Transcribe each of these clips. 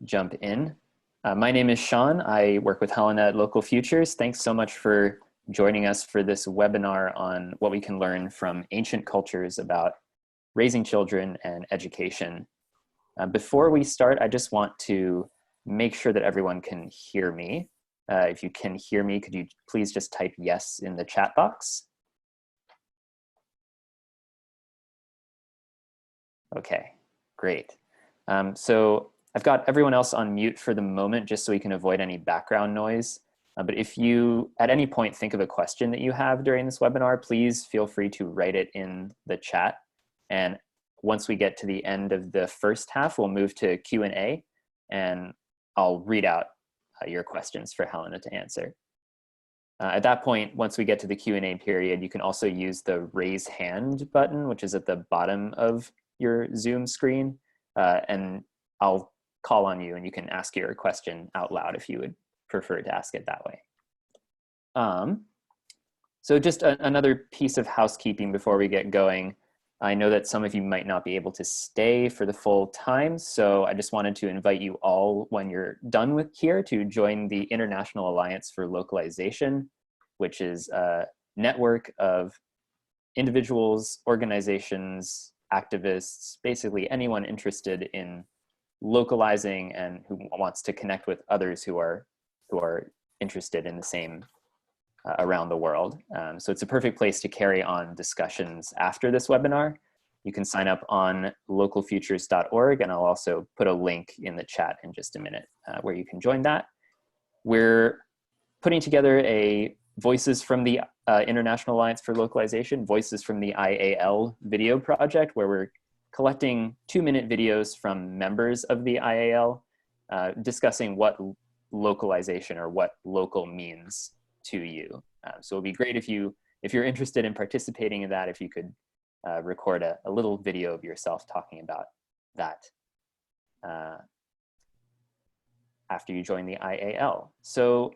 jump in. My name is Sean. I work with Helena at Local Futures. Thanks so much for joining us for this webinar on what we can learn from ancient cultures about raising children and education. Before we start, I just want to make sure that everyone can hear me. If you can hear me, could you please just type yes in the chat box? Okay, great. So I've got everyone else on mute for the moment, just so we can avoid any background noise. But if you at any point think of a question that you have during this webinar, please feel free to write it in the chat. And once we get to the end of the first half, we'll move to Q&A, and I'll read out your questions for Helena to answer. At that point, once we get to the Q&A period, you can also use the raise hand button, which is at the bottom of your Zoom screen, and I'll call on you and you can ask your question out loud if you would prefer to ask it that way. So just another piece of housekeeping before we get going. I know that some of you might not be able to stay for the full time, so I just wanted to invite you all, when you're done with here, to join the International Alliance for Localization, which is a network of individuals, organizations, activists, basically anyone interested in localizing and who wants to connect with others who are interested in the same around the world. So it's a perfect place to carry on discussions after this webinar. You can sign up on localfutures.org, and I'll also put a link in the chat in just a minute where you can join that. We're putting together a Voices from the International Alliance for Localization, Voices from the IAL video project, where we're collecting 2-minute videos from members of the IAL discussing what localization or what local means to you. So it'd be great if you're interested in participating in that, if you could record a little video of yourself talking about that after you join the IAL. So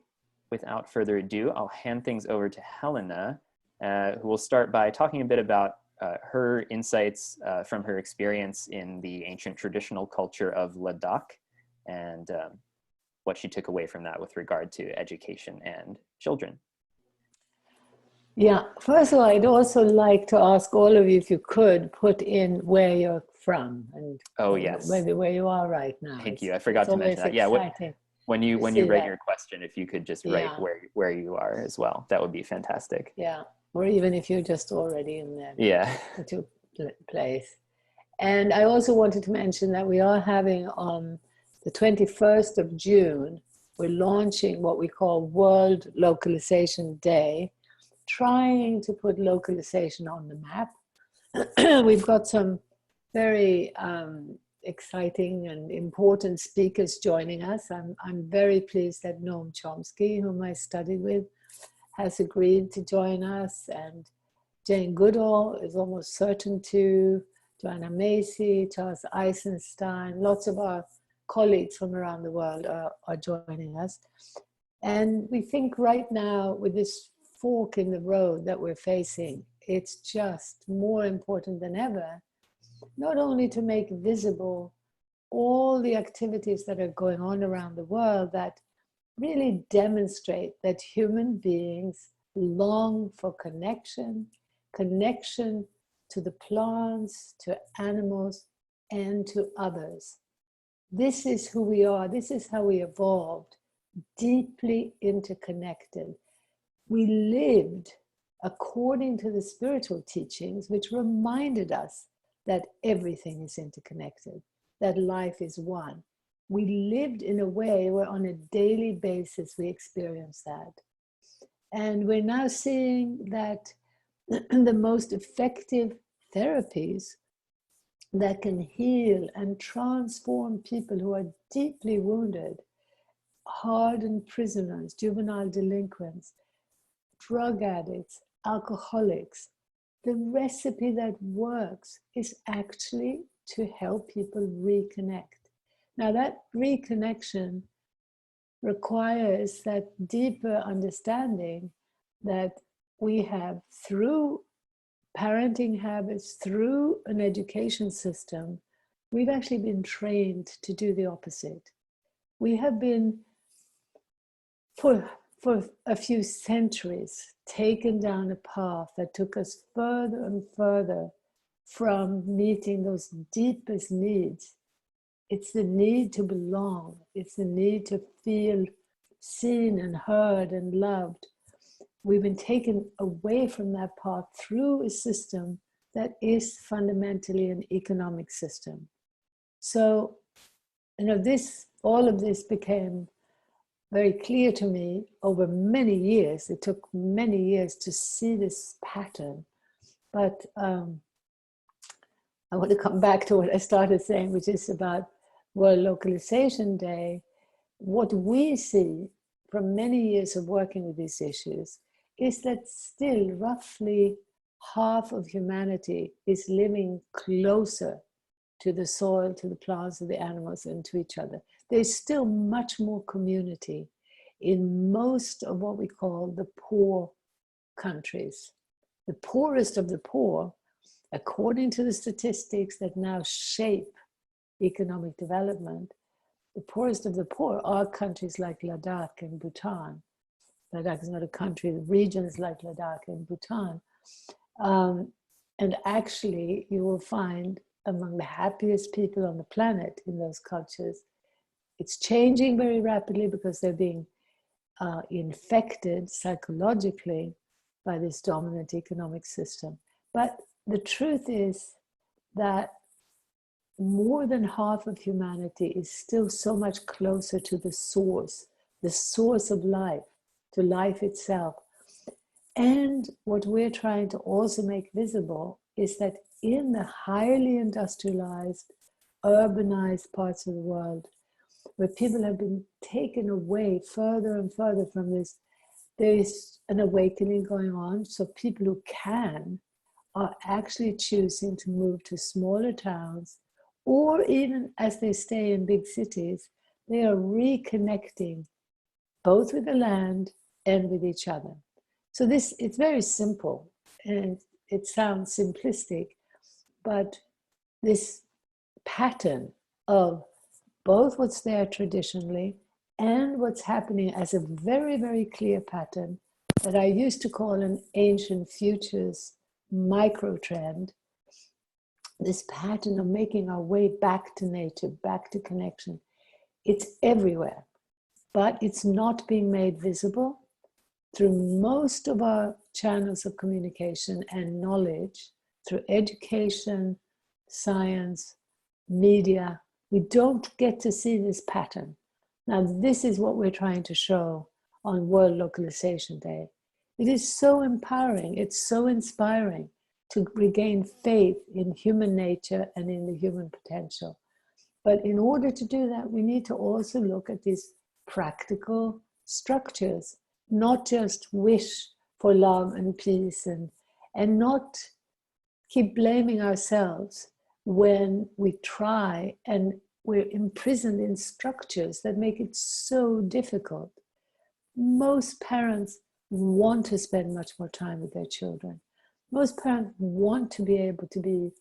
without further ado, I'll hand things over to Helena, who will start by talking a bit about her insights from her experience in the ancient traditional culture of Ladakh and what she took away from that with regard to education and children. Yeah, first of all, I'd also like to ask all of you if you could put in where you're from and maybe where you are right now. Thank you. I forgot to mention that. Yeah, when you write your question, if you could just write where you are as well, that would be fantastic. Yeah, or even if you're just already in there. Yeah. To place. And I also wanted to mention that we are having on the 21st of June, we're launching what we call World Localization Day, trying to put localization on the map. We've got some very exciting and important speakers joining us. I'm very pleased that Noam Chomsky, whom I studied with, has agreed to join us, and Jane Goodall is almost certain to, Joanna Macy, Charles Eisenstein, lots of our colleagues from around the world are joining us. And we think right now, with this fork in the road that we're facing, it's just more important than ever, not only to make visible all the activities that are going on around the world that really demonstrate that human beings long for connection to the plants, to animals, and to others. This is who we are. This is how we evolved, deeply interconnected. We lived according to the spiritual teachings, which reminded us that everything is interconnected, that life is one. We lived in a way where on a daily basis we experience that. And we're now seeing that the most effective therapies that can heal and transform people who are deeply wounded, hardened prisoners, juvenile delinquents, drug addicts, alcoholics, the recipe that works is actually to help people reconnect. Now that reconnection requires that deeper understanding that we have through parenting habits, through an education system. We've actually been trained to do the opposite. we have been, for a few centuries, taken down a path that took us further and further from meeting those deepest needs. It's the need to belong. It's the need to feel seen and heard and loved. We've been taken away from that path through a system that is fundamentally an economic system. So, all of this became very clear to me over many years. It took many years to see this pattern. But I want to come back to what I started saying, which is about World Localization Day. What we see from many years of working with these issues is that still roughly half of humanity is living closer to the soil, to the plants, to the animals, and to each other. There's still much more community in most of what we call the poor countries. The poorest of the poor, according to the statistics that now shape economic development, the poorest of the poor are countries like Ladakh and Bhutan. Ladakh is not a country, the regions like Ladakh and Bhutan. And actually, you will find among the happiest people on the planet in those cultures. It's changing very rapidly because they're being infected psychologically by this dominant economic system. But the truth is that more than half of humanity is still so much closer to the source of life, to life itself. And what we're trying to also make visible is that in the highly industrialized, urbanized parts of the world, where people have been taken away further and further from this, there is an awakening going on. So people who can are actually choosing to move to smaller towns, or even as they stay in big cities, they are reconnecting both with the land and with each other. So it's very simple, and it sounds simplistic, but this pattern of both what's there traditionally and what's happening as a very, very clear pattern that I used to call an ancient futures micro trend, this pattern of making our way back to nature, back to connection. It's everywhere, but it's not being made visible through most of our channels of communication and knowledge, through education, science, media. We don't get to see this pattern. Now, this is what we're trying to show on World Localization Day. It is so empowering, it's so inspiring to regain faith in human nature and in the human potential. But in order to do that, we need to also look at these practical structures, not just wish for love and peace, and not keep blaming ourselves when we try and we're imprisoned in structures that make it so difficult. Most parents want to spend much more time with their children. Most parents want to be able to be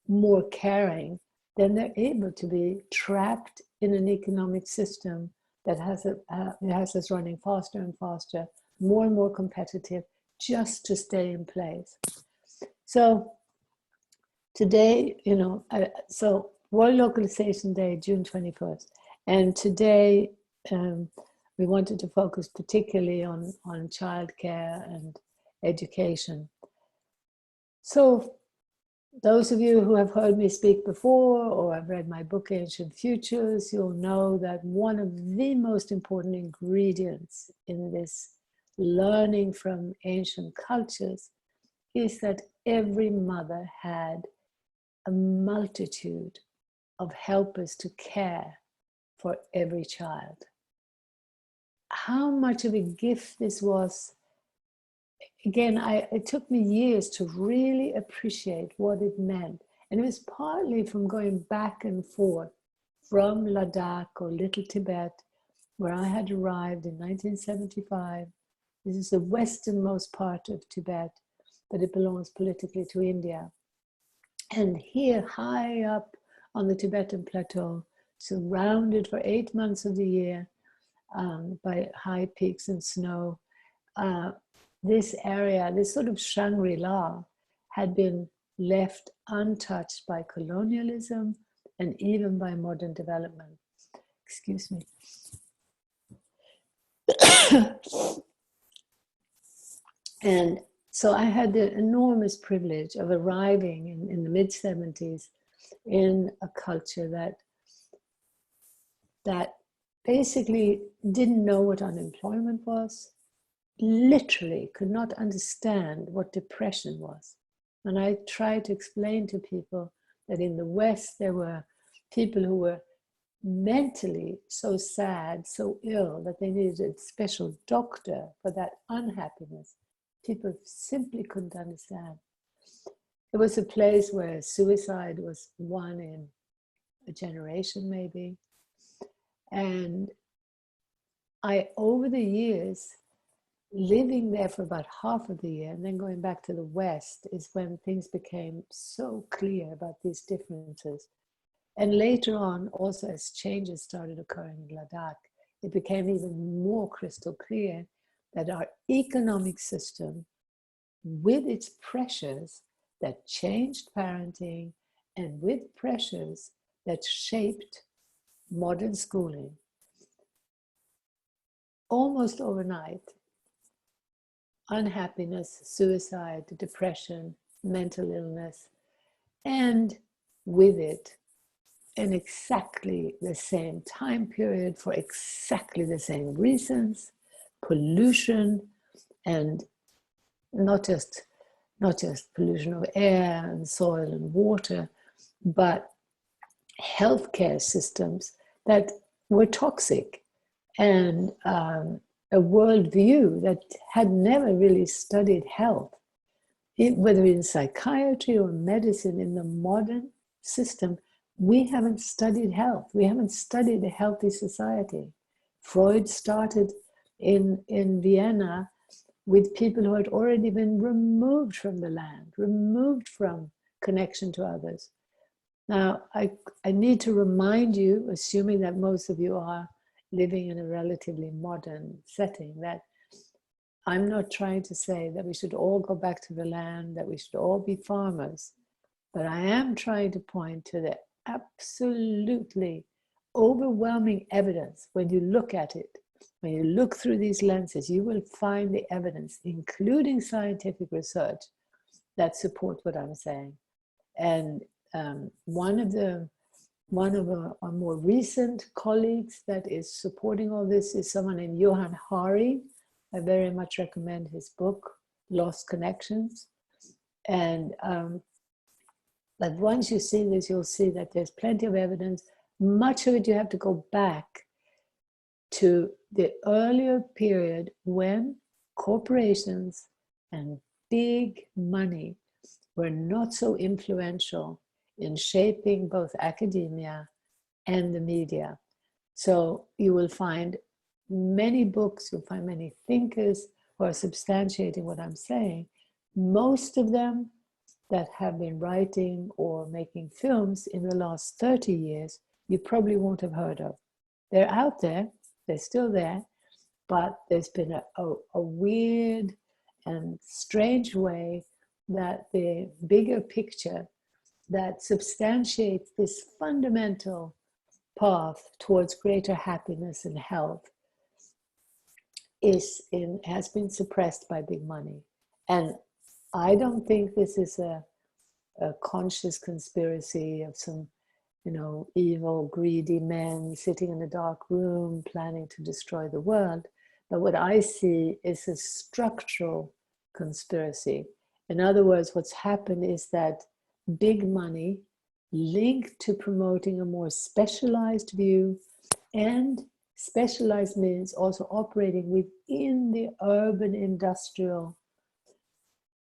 more caring than they're able to be, trapped in an economic system that has us running faster and faster, more and more competitive, just to stay in place. So today, so World Localization Day, June 21st. And today, we wanted to focus particularly on childcare and education. So those of you who have heard me speak before or have read my book, Ancient Futures, you'll know that one of the most important ingredients in this learning from ancient cultures is that every mother had a multitude of helpers to care for every child. How much of a gift this was. Again, it took me years to really appreciate what it meant. And it was partly from going back and forth from Ladakh or Little Tibet, where I had arrived in 1975. This is the westernmost part of Tibet, but it belongs politically to India. And here, high up on the Tibetan plateau, surrounded for 8 months of the year by high peaks and snow. This area, this sort of Shangri-La, had been left untouched by colonialism and even by modern development. Excuse me. And so I had the enormous privilege of arriving in the mid-70s in a culture that basically didn't know what unemployment was, literally could not understand what depression was. And I tried to explain to people that in the West there were people who were mentally so sad, so ill, that they needed a special doctor for that unhappiness. People simply couldn't understand. It was a place where suicide was one in a generation, maybe. And I, over the years, living there for about half of the year and then going back to the West, is when things became so clear about these differences. And later on, also as changes started occurring in Ladakh, it became even more crystal clear that our economic system, with its pressures that changed parenting and with pressures that shaped modern schooling, almost overnight, unhappiness, suicide, depression, mental illness, and with it, in exactly the same time period, for exactly the same reasons, pollution, and not just pollution of air and soil and water, but healthcare systems that were toxic, and a worldview that had never really studied health, whether in psychiatry or medicine. In the modern system, we haven't studied health. We haven't studied a healthy society. Freud started in Vienna with people who had already been removed from the land, removed from connection to others. Now, I need to remind you, assuming that most of you are living in a relatively modern setting, that I'm not trying to say that we should all go back to the land, that we should all be farmers, but I am trying to point to the absolutely overwhelming evidence. When you look at it, when you look through these lenses, you will find the evidence, including scientific research, that support what I'm saying. And one of our more recent colleagues that is supporting all this is someone named Johan Hari. I very much recommend his book, Lost Connections. And but once you see this, you'll see that there's plenty of evidence. Much of it you have to go back to the earlier period when corporations and big money were not so influential in shaping both academia and the media. So you will find many books, you'll find many thinkers who are substantiating what I'm saying. Most of them that have been writing or making films in the last 30 years, you probably won't have heard of. They're out there, they're still there, but there's been a weird and strange way that the bigger picture that substantiates this fundamental path towards greater happiness and health has been suppressed by big money. And I don't think this is a conscious conspiracy of some, evil, greedy men sitting in a dark room planning to destroy the world. But what I see is a structural conspiracy. In other words, what's happened is that big money linked to promoting a more specialized view, and specialized means also operating within the urban industrial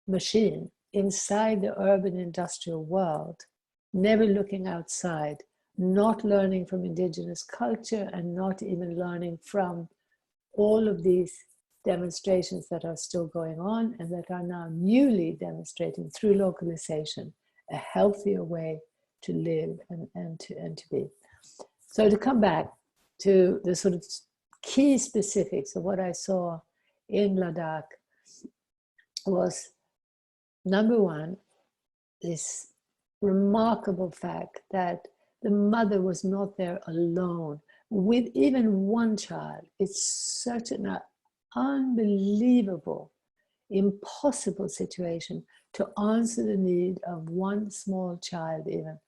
machine, inside the urban industrial world, never looking outside, not learning from indigenous culture, and not even learning from all of these demonstrations that are still going on and that are now newly demonstrating through localization a healthier way to live and to be. So to come back to the sort of key specifics of what I saw in Ladakh was, number one, this remarkable fact that the mother was not there alone with even one child. It's such an unbelievable, impossible situation to answer the need of one small child even.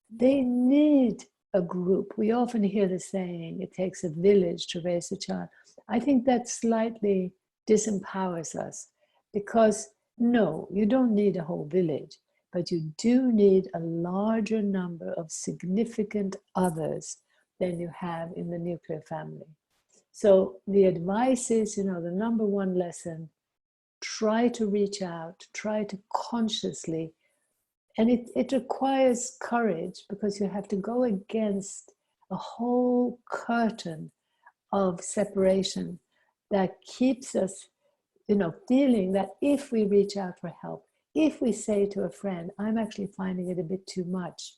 They need a group. We often hear the saying, it takes a village to raise a child. I think that slightly disempowers us, because no, you don't need a whole village, but you do need a larger number of significant others than you have in the nuclear family. So the advice is, the number one lesson, try to reach out, try to consciously, and it requires courage, because you have to go against a whole curtain of separation that keeps us, feeling that if we reach out for help, if we say to a friend, I'm actually finding it a bit too much,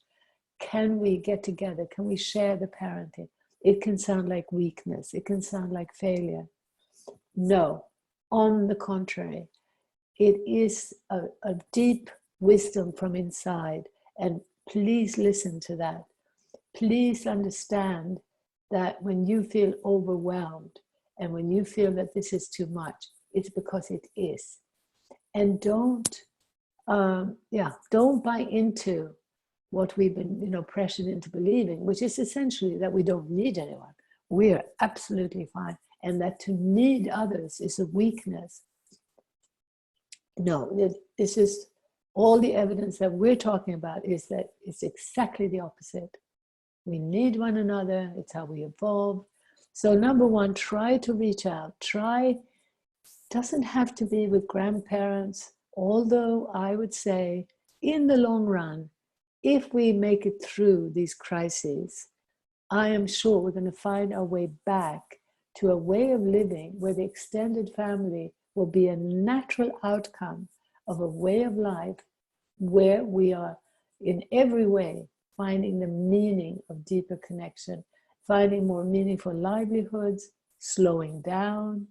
can we get together? Can we share the parenting? It can sound like weakness. It can sound like failure. No, on the contrary, it is a deep wisdom from inside. And please listen to that. Please understand that when you feel overwhelmed and when you feel that this is too much, it's because it is. And don't buy into what we've been, pressured into believing, which is essentially that we don't need anyone. We are absolutely fine. And that to need others is a weakness. No, this is all the evidence that we're talking about is that it's exactly the opposite. We need one another. It's how we evolve. So number one, try to reach out. Doesn't have to be with grandparents, although I would say in the long run, if we make it through these crises, I am sure we're going to find our way back to a way of living where the extended family will be a natural outcome of a way of life where we are in every way finding the meaning of deeper connection, finding more meaningful livelihoods, slowing down,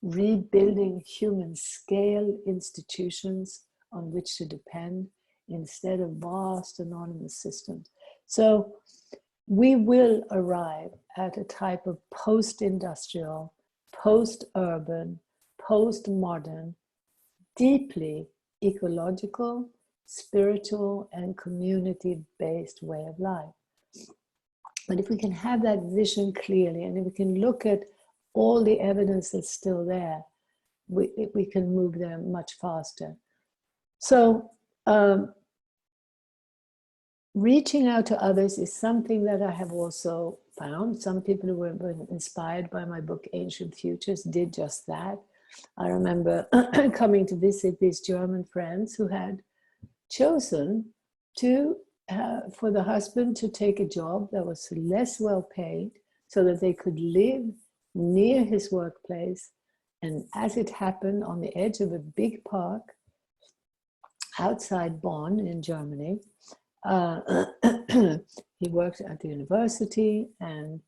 rebuilding human scale institutions on which to depend instead of vast anonymous systems. So we will arrive at a type of post-industrial, post-urban, post-modern, deeply ecological, spiritual, and community-based way of life. But if we can have that vision clearly, and if we can look at all the evidence that's still there, we can move there much faster. So reaching out to others is something that I have also found. Some people who were inspired by my book, Ancient Futures, did just that. I remember coming to visit these German friends who had chosen to, for the husband to take a job that was less well paid so that they could live near his workplace. And as it happened, on the edge of a big park outside Bonn in Germany, he worked at the university, and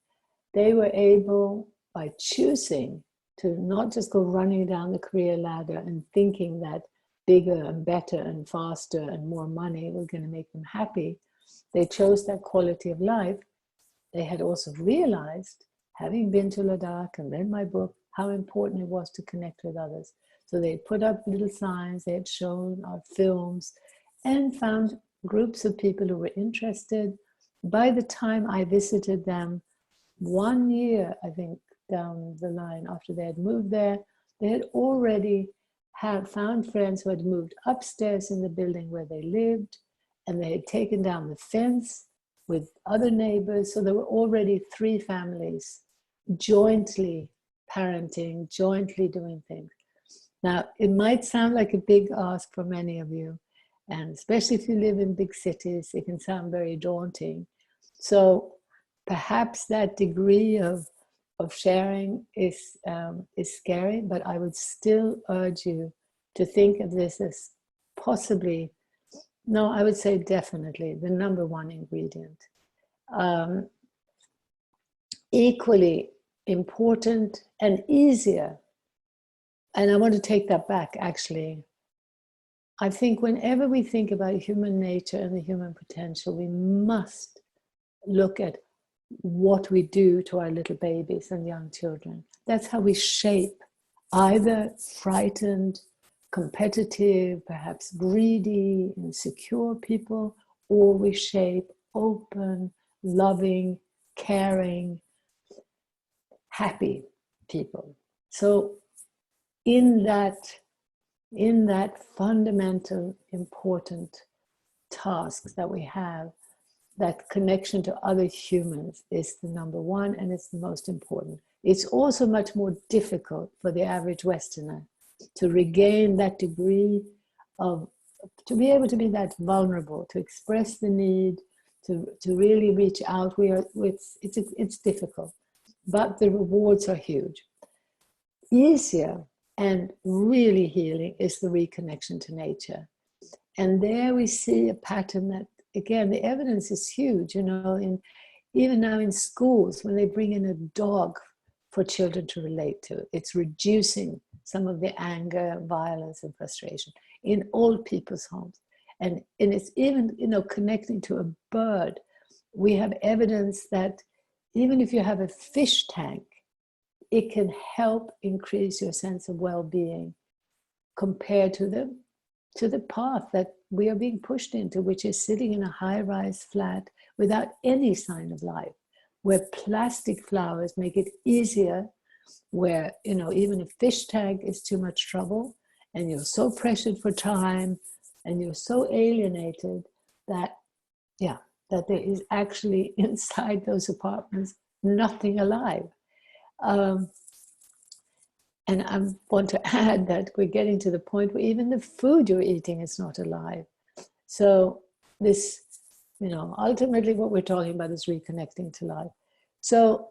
they were able, by choosing to not just go running down the career ladder and thinking that bigger and better and faster and more money were going to make them happy, they chose that quality of life. They had also realized, having been to Ladakh and read my book, how important it was to connect with others. So they put up little signs, they had shown our films, and found groups of people who were interested. By the time I visited them, 1 year, I think, down the line after they had moved there, they had already found friends who had moved upstairs in the building where they lived, and they had taken down the fence with other neighbors. So there were already 3 families jointly parenting, jointly doing things. Now, it might sound like a big ask for many of you, and especially if you live in big cities, it can sound very daunting. So perhaps that degree of sharing is scary, but I would still urge you to think of this as possibly, no, I would say definitely the number one ingredient. equally important and easier. And I want to take that back, actually. I think whenever we think about human nature and the human potential, we must look at what we do to our little babies and young children. That's how we shape either frightened, competitive, perhaps greedy, insecure people, or we shape open, loving, caring, happy people. So in that fundamental, important task that we have, that connection to other humans is the number one, and it's the most important. It's also much more difficult for the average Westerner to regain that degree of, to be able to be that vulnerable, to express the need, to really reach out. It's difficult, but the rewards are huge. Easier and really healing is the reconnection to nature. And there we see a pattern that, again, the evidence is huge, you know, even now in schools, when they bring in a dog for children to relate to, it's reducing some of the anger, violence, and frustration in old people's homes. And it's even, you know, connecting to a bird. We have evidence that even if you have a fish tank, it can help increase your sense of well-being compared to the path that we are being pushed into, which is sitting in a high-rise flat without any sign of life, where plastic flowers make it easier, where, you know, even a fish tank is too much trouble, and you're so pressured for time, and you're so alienated that, yeah, that there is actually inside those apartments nothing alive. And I want to add that we're getting to the point where even the food you're eating is not alive. So this, you know, ultimately what we're talking about is reconnecting to life. So,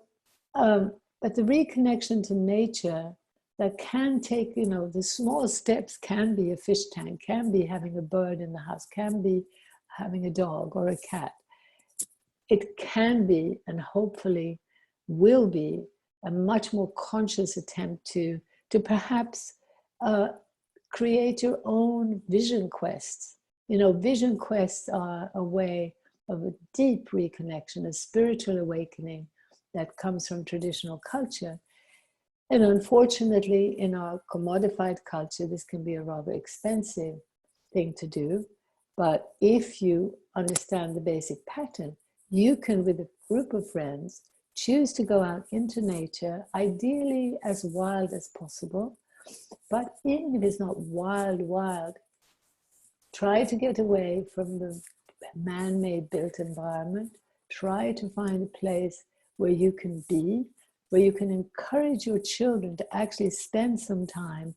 but the reconnection to nature that can take, you know, the small steps can be a fish tank, can be having a bird in the house, can be having a dog or a cat. It can be, and hopefully will be, a much more conscious attempt to perhaps create your own vision quests. You know, vision quests are a way of a deep reconnection, a spiritual awakening that comes from traditional culture. And unfortunately, in our commodified culture, this can be a rather expensive thing to do. But if you understand the basic pattern, you can, with a group of friends, choose to go out into nature, ideally as wild as possible. But even if it's not wild, try to get away from the man-made built environment. Try to find a place where you can be, where you can encourage your children to actually spend some time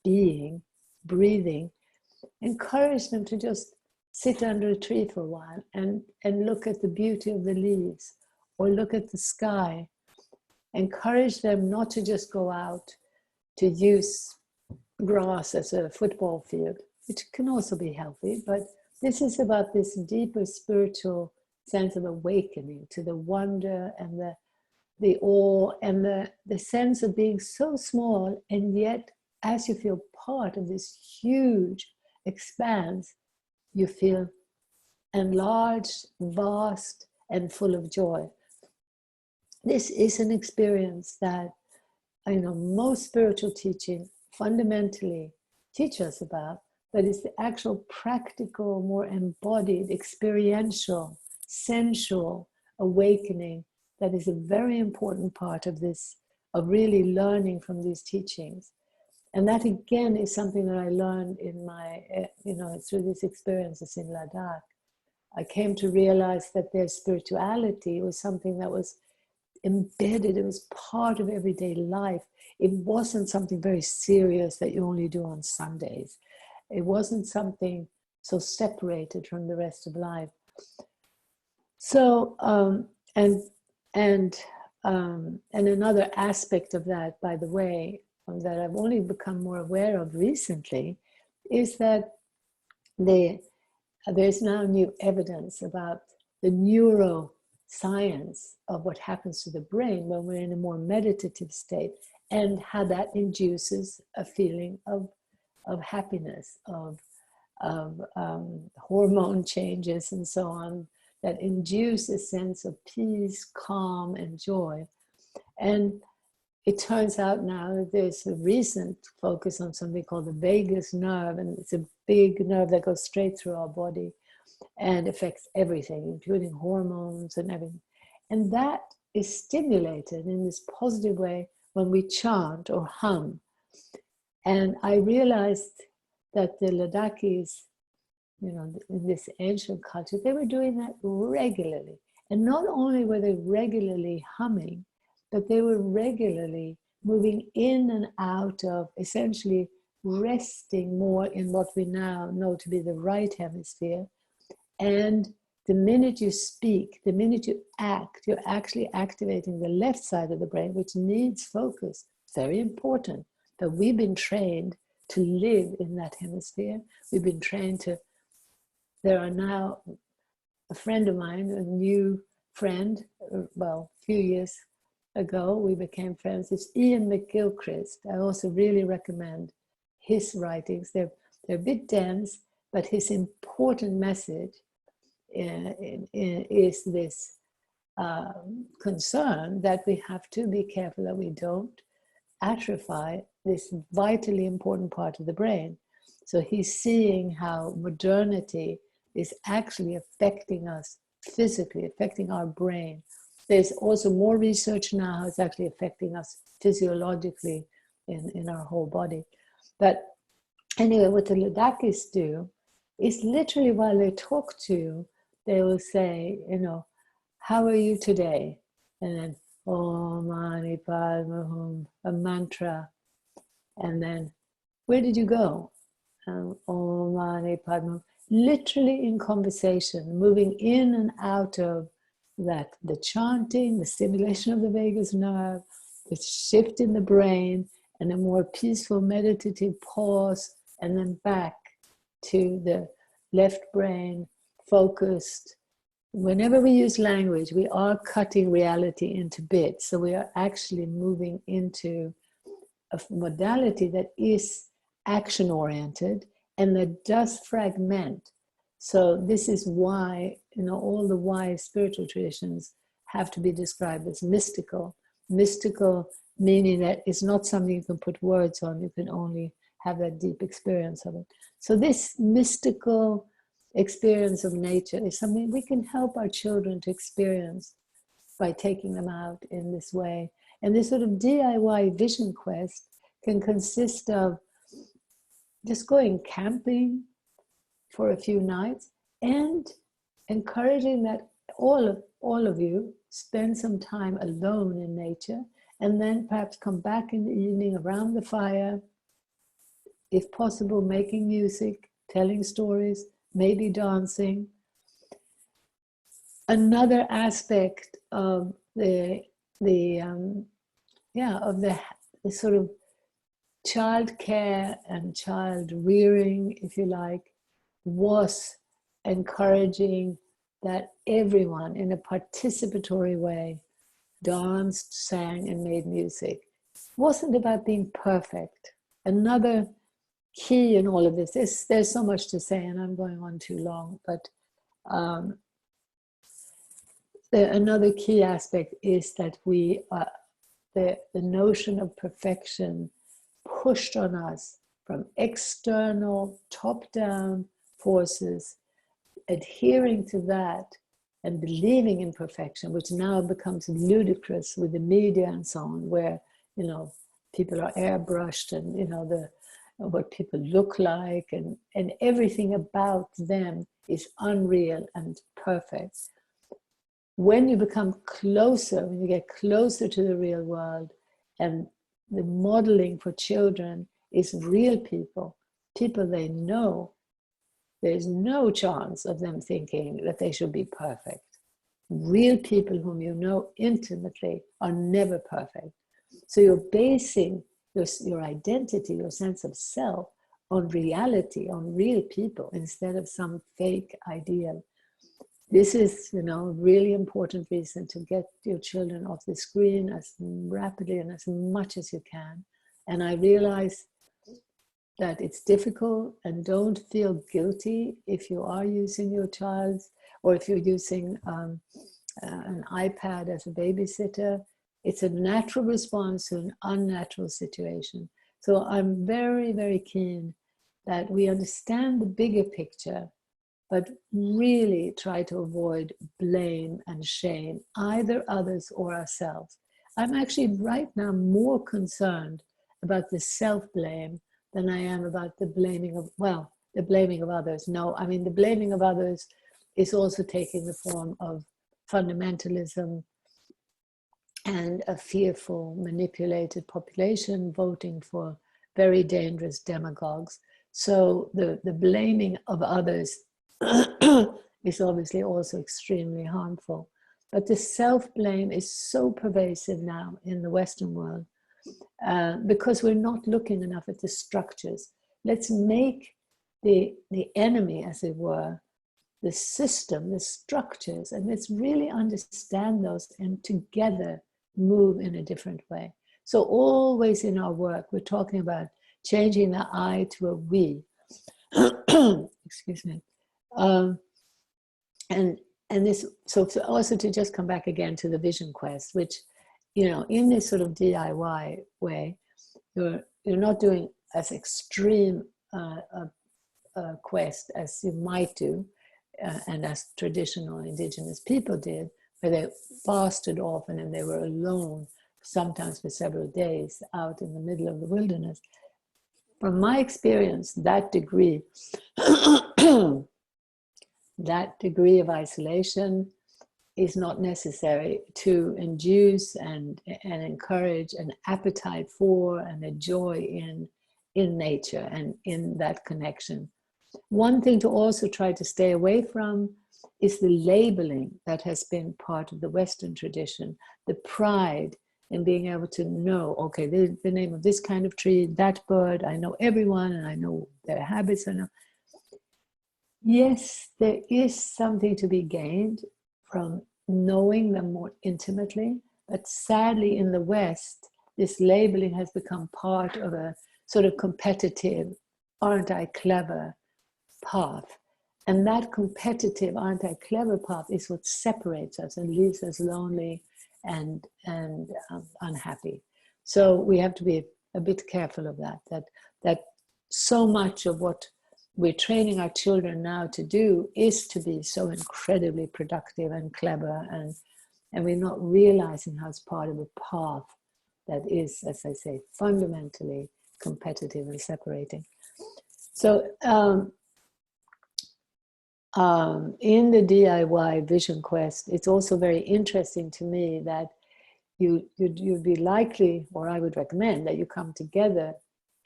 being, breathing. Encourage them to just sit under a tree for a while and look at the beauty of the leaves, or look at the sky. Encourage them not to just go out to use grass as a football field, which can also be healthy, but this is about this deeper spiritual sense of awakening to the wonder and the awe and the sense of being so small, and yet as you feel part of this huge expanse, you feel enlarged, vast, and full of joy. This is an experience that, you know, most spiritual teaching fundamentally teach us about, but it's the actual practical, more embodied, experiential, sensual awakening that is a very important part of this, of really learning from these teachings. And that again is something that I learned in my, you know, through these experiences in Ladakh. I came to realize that their spirituality was something that was embedded, it was part of everyday life. It wasn't something very serious that you only do on Sundays. It wasn't something so separated from the rest of life. So, and another aspect of that, by the way, that I've only become more aware of recently, is that there's now new evidence about the science of what happens to the brain when we're in a more meditative state, and how that induces a feeling of happiness, of hormone changes and so on, that induce a sense of peace, calm, and joy. And it turns out now that there's a recent focus on something called the vagus nerve, and it's a big nerve that goes straight through our body and affects everything, including hormones and everything. And that is stimulated in this positive way when we chant or hum. And I realized that the Ladakhis, you know, in this ancient culture, they were doing that regularly. And not only were they regularly humming, but they were regularly moving in and out of, essentially resting more in what we now know to be the right hemisphere. And the minute you speak, the minute you act, you're actually activating the left side of the brain, which needs focus. It's very important. But we've been trained to live in that hemisphere. We've been trained to, there are now a friend of mine, a new friend, well, a few years ago, we became friends. It's Ian McGilchrist. I also really recommend his writings. They're a bit dense, but his important message is this concern that we have to be careful that we don't atrophy this vitally important part of the brain. So he's seeing how modernity is actually affecting us physically, affecting our brain. There's also more research now how it's actually affecting us physiologically in our whole body. But anyway, what the Ladakhis do is literally while they talk to you, they will say, you know, how are you today? And then, Om Mani Padme Hum, a mantra. And then, where did you go? Om Mani Padme Hum. Literally in conversation, moving in and out of that, the chanting, the stimulation of the vagus nerve, the shift in the brain, and a more peaceful meditative pause, and then back to the left brain, focused. Whenever we use language, we are cutting reality into bits. So we are actually moving into a modality that is action-oriented and that does fragment. So this is why, you know, all the wise spiritual traditions have to be described as mystical. Mystical meaning that it's not something you can put words on, you can only have that deep experience of it. So this mystical experience of nature is something we can help our children to experience by taking them out in this way. And this sort of DIY vision quest can consist of just going camping for a few nights and encouraging that all of you spend some time alone in nature, and then perhaps come back in the evening around the fire, if possible, making music, telling stories, maybe dancing. Another aspect of the sort of child care and child rearing, if you like, was encouraging that everyone in a participatory way danced, sang, and made music. It wasn't about being perfect. Another key in all of this, there's so much to say and I'm going on too long, but another key aspect is that we, the notion of perfection pushed on us from external, top-down forces, adhering to that and believing in perfection, which now becomes ludicrous with the media and so on, where, you know, people are airbrushed and, you know, what people look like and everything about them is unreal and perfect. When you become closer, when you get closer to the real world, and the modeling for children is real people they know, there's no chance of them thinking that they should be perfect. Real people whom you know intimately are never perfect. So you're basing your identity, your sense of self, on reality, on real people, instead of some fake ideal. this is, you know, a really important reason to get your children off the screen as rapidly and as much as you can. And I realize that it's difficult, and don't feel guilty if you are using your child's, or if you're using an iPad as a babysitter. It's a natural response to an unnatural situation. So I'm very, very keen that we understand the bigger picture, but really try to avoid blame and shame, either others or ourselves. I'm actually right now more concerned about the self-blame than I am about the blaming of, well, the blaming of others. No, I mean, the blaming of others is also taking the form of fundamentalism and a fearful, manipulated population voting for very dangerous demagogues. So the blaming of others is obviously also extremely harmful. But the self-blame is so pervasive now in the Western world because we're not looking enough at the structures. Let's make the enemy, as it were, the system, the structures, and let's really understand those and together move in a different way. So always in our work, we're talking about changing the I to a we. Excuse me. And this, so also to just come back again to the vision quest, which, you know, in this sort of DIY way, you're not doing as extreme a quest as you might do, and as traditional indigenous people did, where they fasted often and they were alone, sometimes for several days, out in the middle of the wilderness. From my experience, that degree, that degree of isolation is not necessary to induce and encourage an appetite for and a joy in nature and in that connection. One thing to also try to stay away from is the labeling that has been part of the Western tradition, the pride in being able to know, okay, the name of this kind of tree, that bird, I know everyone and I know their habits. I know. Yes, there is something to be gained from knowing them more intimately, but sadly in the West, this labeling has become part of a sort of competitive, aren't I clever path. And that competitive, aren't I clever path is what separates us and leaves us lonely and unhappy. So we have to be a bit careful of that so much of what we're training our children now to do is to be so incredibly productive and clever, and we're not realizing how it's part of a path that is, as I say, fundamentally competitive and separating. So in the DIY vision quest, it's also very interesting to me that you'd be likely, or I would recommend that you come together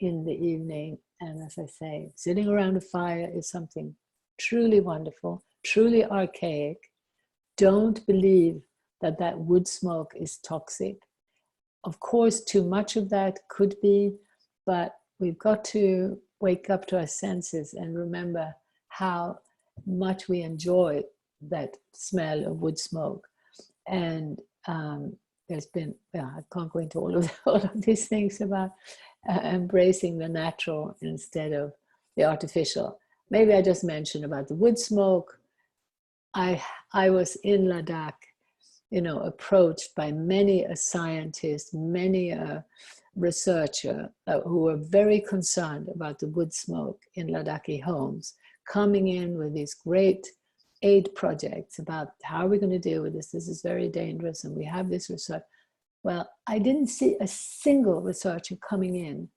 in the evening. And as I say, sitting around a fire is something truly wonderful, truly archaic. Don't believe that wood smoke is toxic. Of course, too much of that could be, but we've got to wake up to our senses and remember how much we enjoy that smell of wood smoke. And there's been, I can't go into all of these things about embracing the natural instead of the artificial. Maybe I just mentioned about the wood smoke. I was in Ladakh, you know, approached by many a scientist, many a researcher who were very concerned about the wood smoke in Ladakhi homes, coming in with these great aid projects about how are we going to deal with this? This is very dangerous, and we have this research. Well, I didn't see a single researcher coming in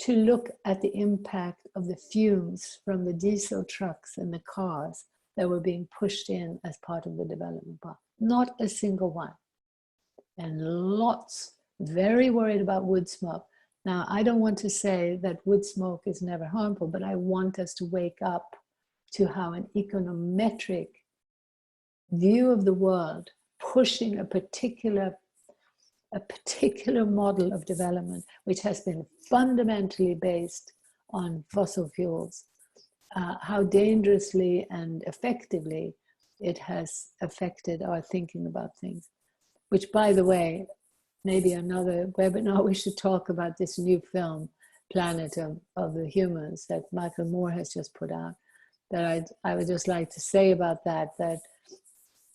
to look at the impact of the fumes from the diesel trucks and the cars that were being pushed in as part of the development path. Not a single one. And lots very worried about wood smoke. Now, I don't want to say that wood smoke is never harmful, but I want us to wake up to how an econometric view of the world, pushing a particular model of development, which has been fundamentally based on fossil fuels, how dangerously and effectively it has affected our thinking about things. Which, by the way, maybe another webinar, we should talk about this new film, Planet of the Humans, that Michael Moore has just put out. That I would just like to say about that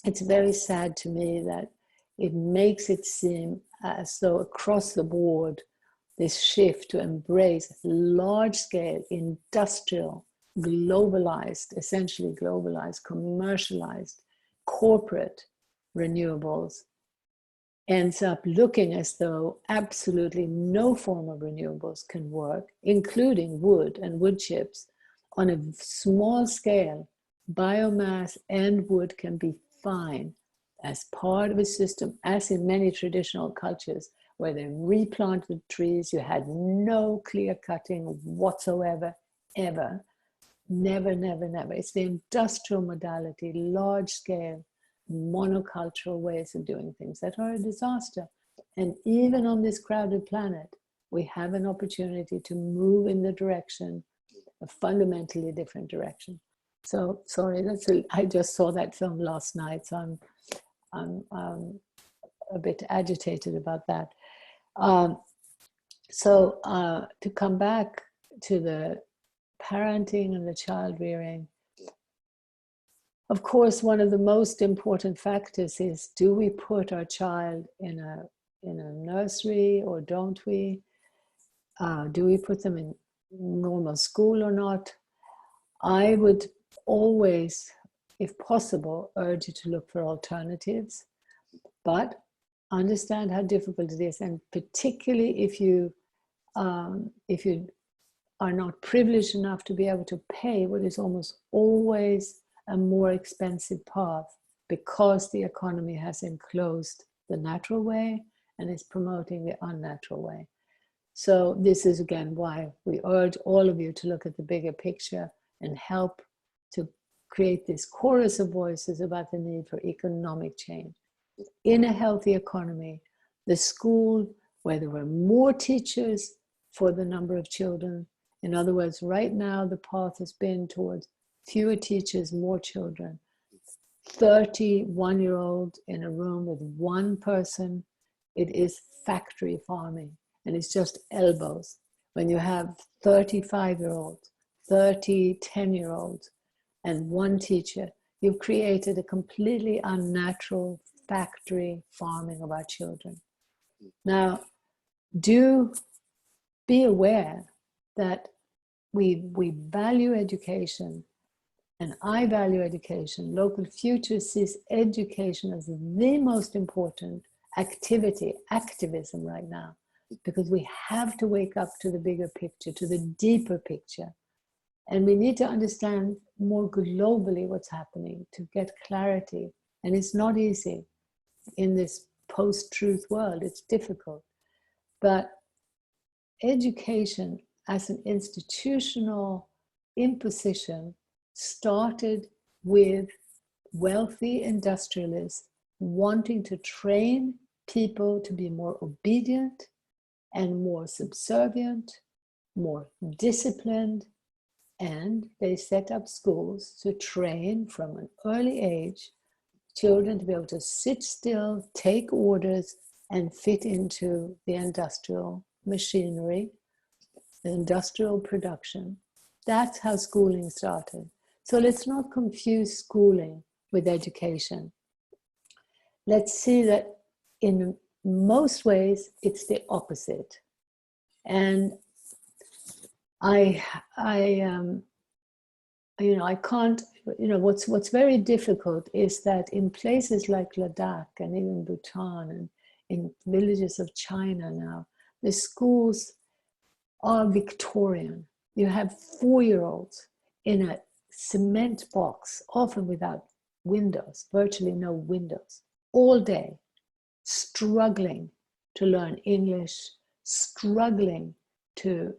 it's very sad to me that it makes it seem as though across the board, this shift to embrace large-scale, industrial, globalized, essentially globalized, commercialized, corporate renewables ends up looking as though absolutely no form of renewables can work, including wood and wood chips. On a small scale, biomass and wood can be fine as part of a system, as in many traditional cultures, where they replanted trees, you had no clear cutting whatsoever, ever. Never, never, never. It's the industrial modality, large scale, monocultural ways of doing things that are a disaster. And even on this crowded planet, we have an opportunity to move in the direction, a fundamentally different direction. So sorry, I just saw that film last night, so I'm a bit agitated about that. To come back to the parenting and the child rearing, of course, one of the most important factors is, do we put our child in a nursery or don't we? Do we put them in normal school or not? I would always, if possible, urge you to look for alternatives, but understand how difficult it is, and particularly if you are not privileged enough to be able to pay what is almost always a more expensive path, because the economy has enclosed the natural way and is promoting the unnatural way. So this is again why we urge all of you to look at the bigger picture and help to create this chorus of voices about the need for economic change. In a healthy economy, the school where there were more teachers for the number of children, in other words, right now the path has been towards fewer teachers, more children. 31-year-old in a room with one person, it is factory farming, and it's just elbows. When you have 35-year-olds, 10-year-olds, and one teacher, you've created a completely unnatural factory farming of our children. Now, do be aware that we value education, and I value education. Local Futures sees education as the most important activity, activism right now, because we have to wake up to the bigger picture, to the deeper picture. And we need to understand more globally what's happening to get clarity. And it's not easy in this post-truth world, it's difficult. But education as an institutional imposition started with wealthy industrialists wanting to train people to be more obedient and more subservient, more disciplined, and they set up schools to train from an early age children to be able to sit still, take orders, and fit into the industrial machinery, the industrial production. That's how schooling started. So let's not confuse schooling with education. Let's see that in most ways it's the opposite. And I can't, what's very difficult is that in places like Ladakh and even Bhutan and in villages of China now, the schools are Victorian. You have 4-year-olds in a cement box, often without windows, virtually no windows, all day, struggling to learn English, struggling to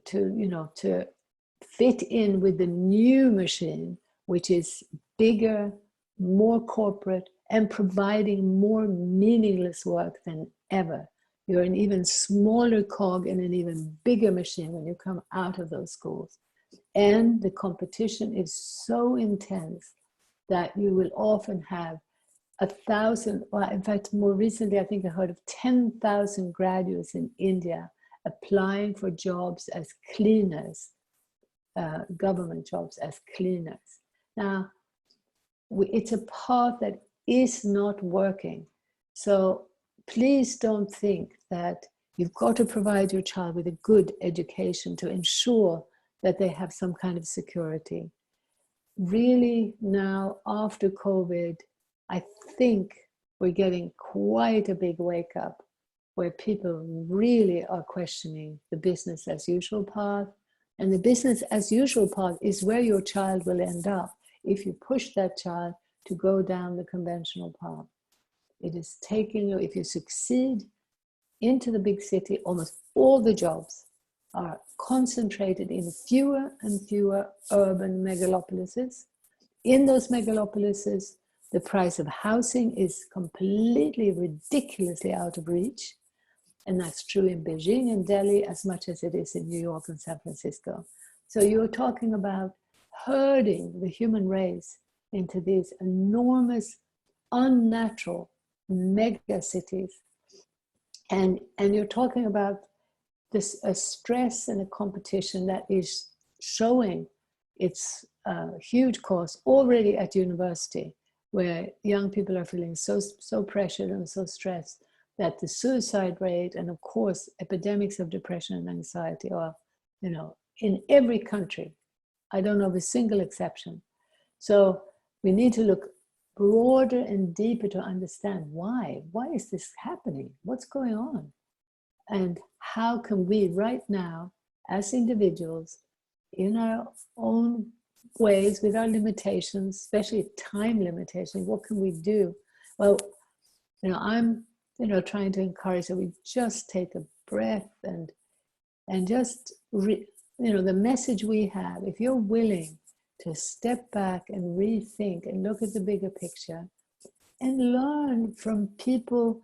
fit in with the new machine, which is bigger, more corporate, and providing more meaningless work than ever. You're an even smaller cog in an even bigger machine when you come out of those schools. And the competition is so intense that you will often have 1,000, well, in fact, more recently, I think I heard of 10,000 graduates in India applying for jobs as cleaners, government jobs as cleaners. Now, it's a path that is not working. So please don't think that you've got to provide your child with a good education to ensure that they have some kind of security. Really now, after COVID, I think we're getting quite a big wake up where people really are questioning the business as usual path. And the business as usual path is where your child will end up if you push that child to go down the conventional path. It is taking you, if you succeed into the big city, almost all the jobs are concentrated in fewer and fewer urban megalopolises. In those megalopolises, the price of housing is completely, ridiculously out of reach. And that's true in Beijing and Delhi as much as it is in New York and San Francisco. So you're talking about herding the human race into these enormous, unnatural mega cities. And you're talking about this a stress and a competition that is showing its huge cost already at university, where young people are feeling so pressured and so stressed that the suicide rate and, of course, epidemics of depression and anxiety are, in every country. I don't know of a single exception. So we need to look broader and deeper to understand why. Why is this happening? What's going on? And how can we right now, as individuals, in our own ways, with our limitations, especially time limitations, what can we do? Well, I'm trying to encourage that we just take a breath and just, the message we have, if you're willing to step back and rethink and look at the bigger picture and learn from people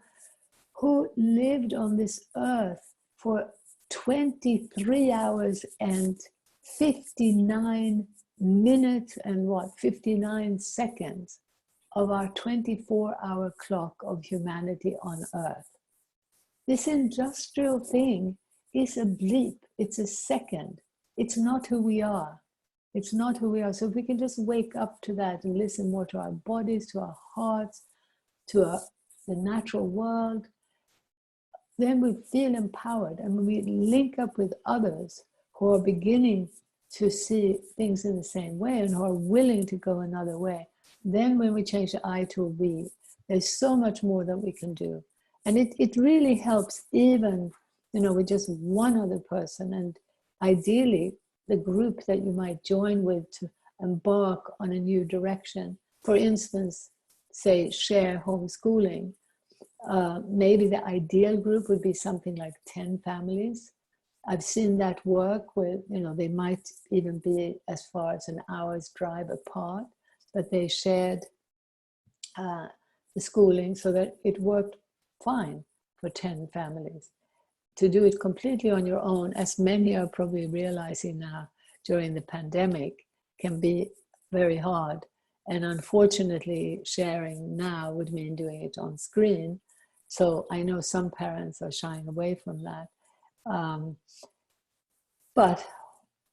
who lived on this earth for 23 hours and 59 minutes and 59 seconds of our 24-hour clock of humanity on earth. This industrial thing is a bleep, it's a second. It's not who we are. It's not who we are. So if we can just wake up to that and listen more to our bodies, to our hearts, to the natural world, then we feel empowered. And when we link up with others who are beginning to see things in the same way and who are willing to go another way, then when we change the I to a we, there's so much more that we can do. And it really helps even, with just one other person, and ideally the group that you might join with to embark on a new direction. For instance, say share homeschooling. Maybe the ideal group would be something like 10 families. I've seen that work with, they might even be as far as an hour's drive apart, but they shared the schooling so that it worked fine for 10 families. To do it completely on your own, as many are probably realizing now during the pandemic, can be very hard. And unfortunately, sharing now would mean doing it on screen. So I know some parents are shying away from that. But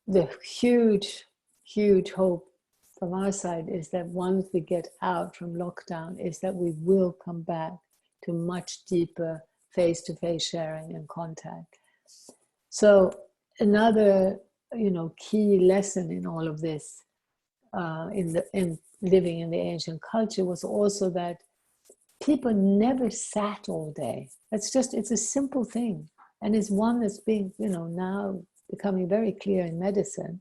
the huge, huge hope from our side is that once we get out from lockdown, is that we will come back to much deeper face-to-face sharing and contact. So another, key lesson in all of this, in living in the ancient culture, was also that people never sat all day. It's a simple thing. And it's one that's being, now becoming very clear in medicine.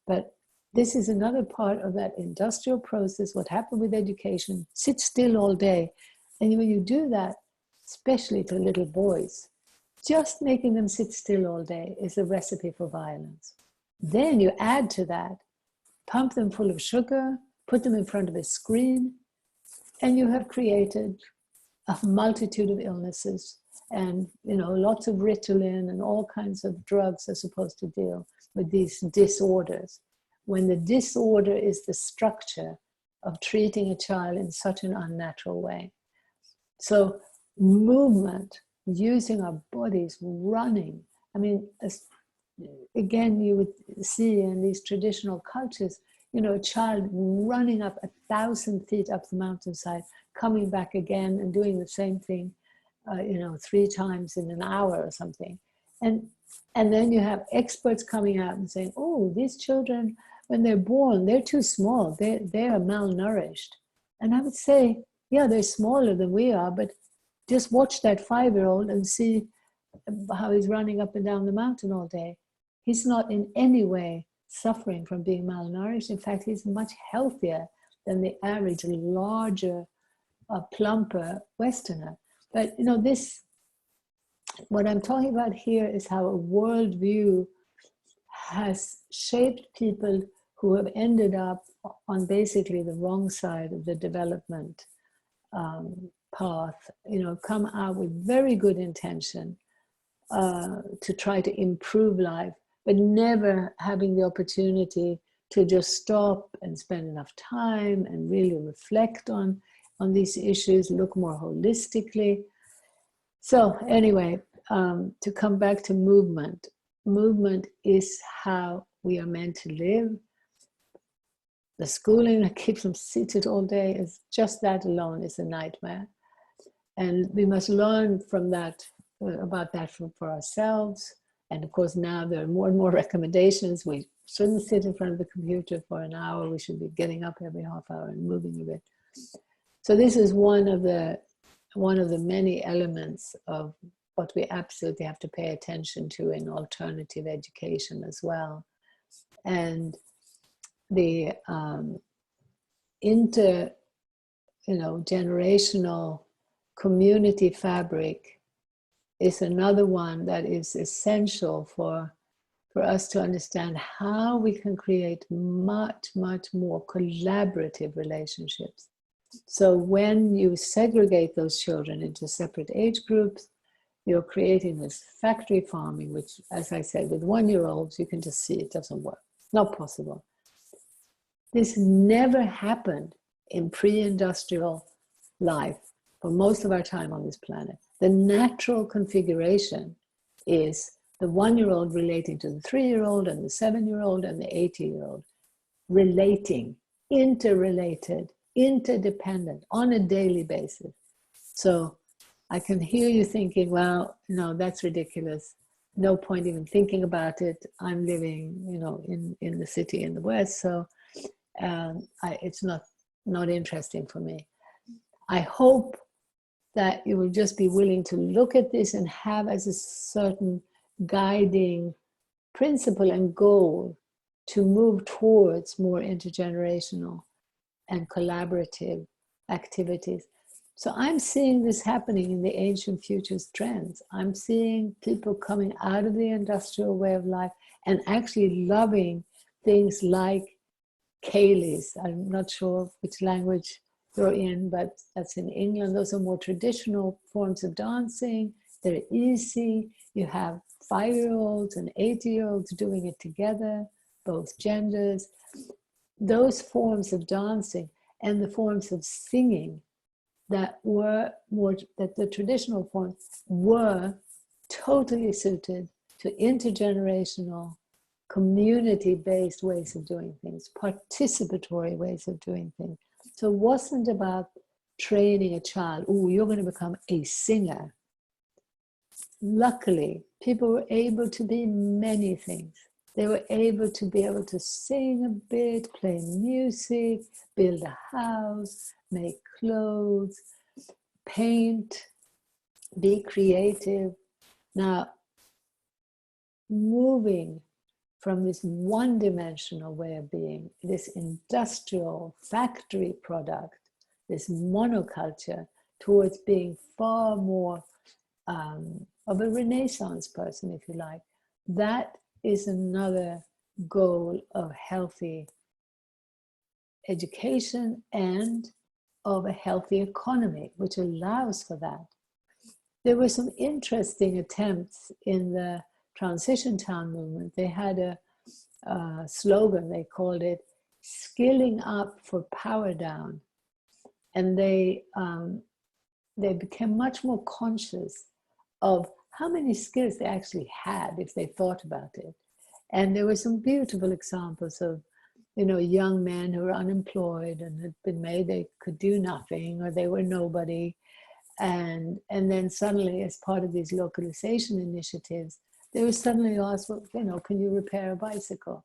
But this is another part of that industrial process. What happened with education, sit still all day. And when you do that, especially to little boys, just making them sit still all day is a recipe for violence. Then you add to that, pump them full of sugar, put them in front of a screen, and you have created a multitude of illnesses. And, lots of Ritalin and all kinds of drugs are supposed to deal with these disorders. When the disorder is the structure of treating a child in such an unnatural way. So movement, using our bodies, running. I mean, again, you would see in these traditional cultures, you know, a child running up 1,000 feet up the mountainside, coming back again and doing the same thing, you know, 3 times in an hour or something. And then you have experts coming out and saying, oh, these children, when they're born, they're too small. They are malnourished. And I would say, yeah, they're smaller than we are, but just watch that 5-year-old and see how he's running up and down the mountain all day. He's not in any way suffering from being malnourished. In fact, he's much healthier than the average larger, plumper Westerner. But, you know, what I'm talking about here is how a worldview has shaped people who have ended up on basically the wrong side of the development path, you know, come out with very good intention to try to improve life, but never having the opportunity to just stop and spend enough time and really reflect on these issues, look more holistically. So anyway, to come back to movement, movement is how we are meant to live. The schooling that keeps them seated all day is just that alone is a nightmare. And we must learn from that, about that for ourselves. And of course, now there are more and more recommendations. We shouldn't sit in front of the computer for an hour. We should be getting up every half hour and moving a bit. So this is one of the many elements of what we absolutely have to pay attention to in alternative education as well. And the generational community fabric is another one that is essential for us to understand how we can create much, much more collaborative relationships. So when you segregate those children into separate age groups, you're creating this factory farming, which, as I said, with 1-year-olds, you can just see it doesn't work. Not possible. This never happened in pre-industrial life for most of our time on this planet. The natural configuration is the 1-year-old relating to the 3-year-old and the 7-year-old and the 80-year-old, relating, interrelated, interdependent on a daily basis. So I can hear you thinking, well, no, that's ridiculous. No point even thinking about it. I'm living, you know, in the city in the West, so it's not interesting for me. I hope that you will just be willing to look at this and have as a certain guiding principle and goal to move towards more intergenerational and collaborative activities. So I'm seeing this happening in the ancient futures trends. I'm seeing people coming out of the industrial way of life and actually loving things like Kayleys. I'm not sure which language you're in, but that's in England. Those are more traditional forms of dancing. They're easy. You have 5-year-olds and 80-year-olds doing it together, both genders. Those forms of dancing and the forms of singing that were more, that the traditional forms were totally suited to intergenerational, community-based ways of doing things, participatory ways of doing things. So it wasn't about training a child, oh, you're going to become a singer. Luckily, people were able to be many things. They were able to sing a bit, play music, build a house, make clothes, paint, be creative. Now, moving from this one-dimensional way of being, this industrial factory product, this monoculture, towards being far more of a Renaissance person, if you like, that is another goal of healthy education and of a healthy economy, which allows for that. There were some interesting attempts in the transition town movement. They had a slogan, they called it skilling up for power down, and they became much more conscious of how many skills they actually had if they thought about it. And there were some beautiful examples of, young men who were unemployed and had been made they could do nothing, or they were nobody. And then suddenly, as part of these localization initiatives, they were suddenly asked, well, can you repair a bicycle?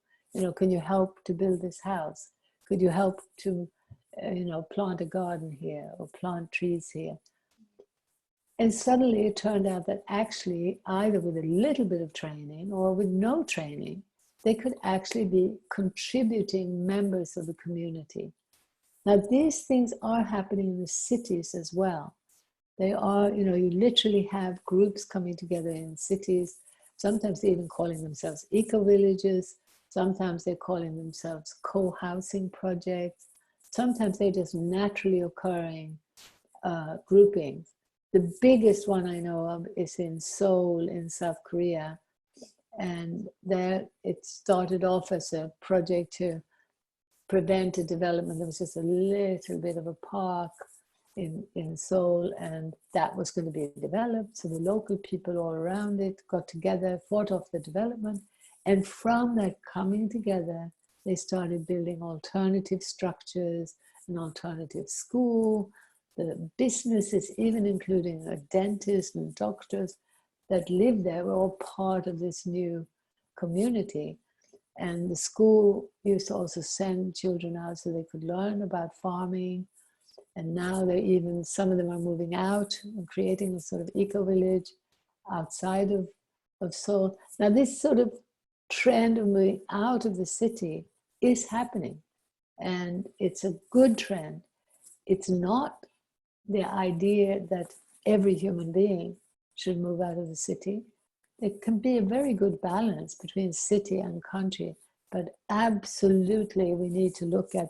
Can you help to build this house? Could you help to, plant a garden here or plant trees here? And suddenly it turned out that actually, either with a little bit of training or with no training, they could actually be contributing members of the community. Now, these things are happening in the cities as well. They are, you literally have groups coming together in cities, sometimes even calling themselves eco-villages, sometimes they're calling themselves co-housing projects, sometimes they're just naturally occurring groupings. The biggest one I know of is in Seoul in South Korea. And there it started off as a project to prevent a development. There was just a little bit of a park in Seoul, and that was going to be developed. So the local people all around it got together, fought off the development. And from that coming together, they started building alternative structures, an alternative school, the businesses, even including a dentist and doctors that lived there, were all part of this new community. And the school used to also send children out so they could learn about farming. And now some of them are moving out and creating a sort of eco-village outside of Seoul. Now this sort of trend of moving out of the city is happening. And it's a good trend. It's not the idea that every human being should move out of the city. There can be a very good balance between city and country, but absolutely we need to look at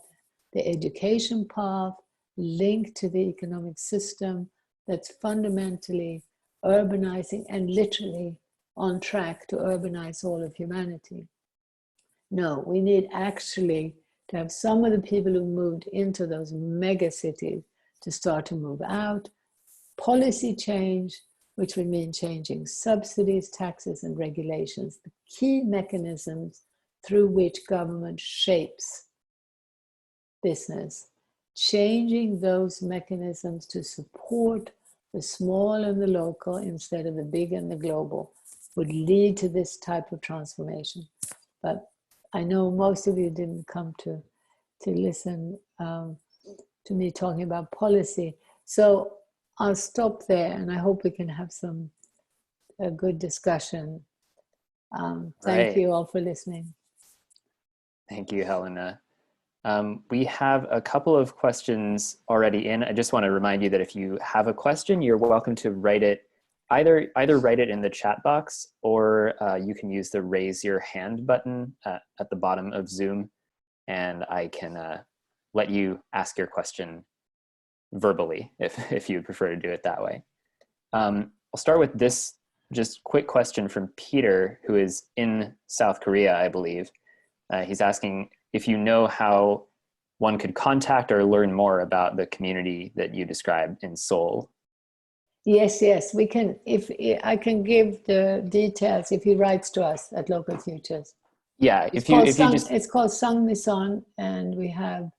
the education path linked to the economic system that's fundamentally urbanizing and literally on track to urbanize all of humanity. No, we need actually to have some of the people who moved into those mega cities to start to move out, policy change, which would mean changing subsidies, taxes, and regulations, the key mechanisms through which government shapes business. Changing those mechanisms to support the small and the local instead of the big and the global would lead to this type of transformation. But I know most of you didn't come to listen to me talking about policy. So I'll stop there, and I hope we can have a good discussion. Thank you all for listening. Thank you, Helena. We have a couple of questions already in. I just want to remind you that if you have a question, you're welcome to write it, either write it in the chat box, or you can use the raise your hand button at the bottom of Zoom, and I can let you ask your question verbally if you prefer to do it that way. I'll start with this just quick question from Peter, who is in South Korea, I believe. He's asking if you know how one could contact or learn more about the community that you described in Seoul. Yes, we can. If I can give the details, if he writes to us at Local Futures. Yeah, it's called Sangmisan, and we have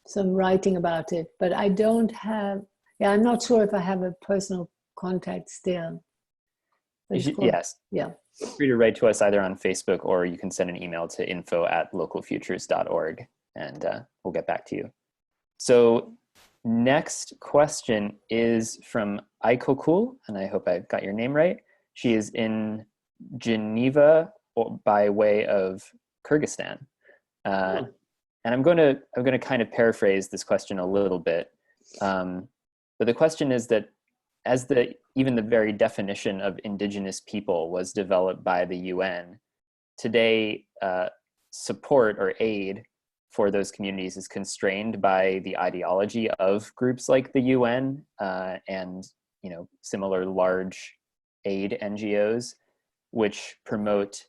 some writing about it, but I don't have, I'm not sure if I have a personal contact still. Yes. Yeah. Feel free to write to us either on Facebook, or you can send an email to info@localfutures.org, and we'll get back to you. So next question is from Aikokul, and I hope I got your name right. She is in Geneva by way of Kyrgyzstan. And I'm going to kind of paraphrase this question a little bit. But the question is that as even the very definition of indigenous people was developed by the UN, today support or aid for those communities is constrained by the ideology of groups like the UN and similar large aid NGOs, which promote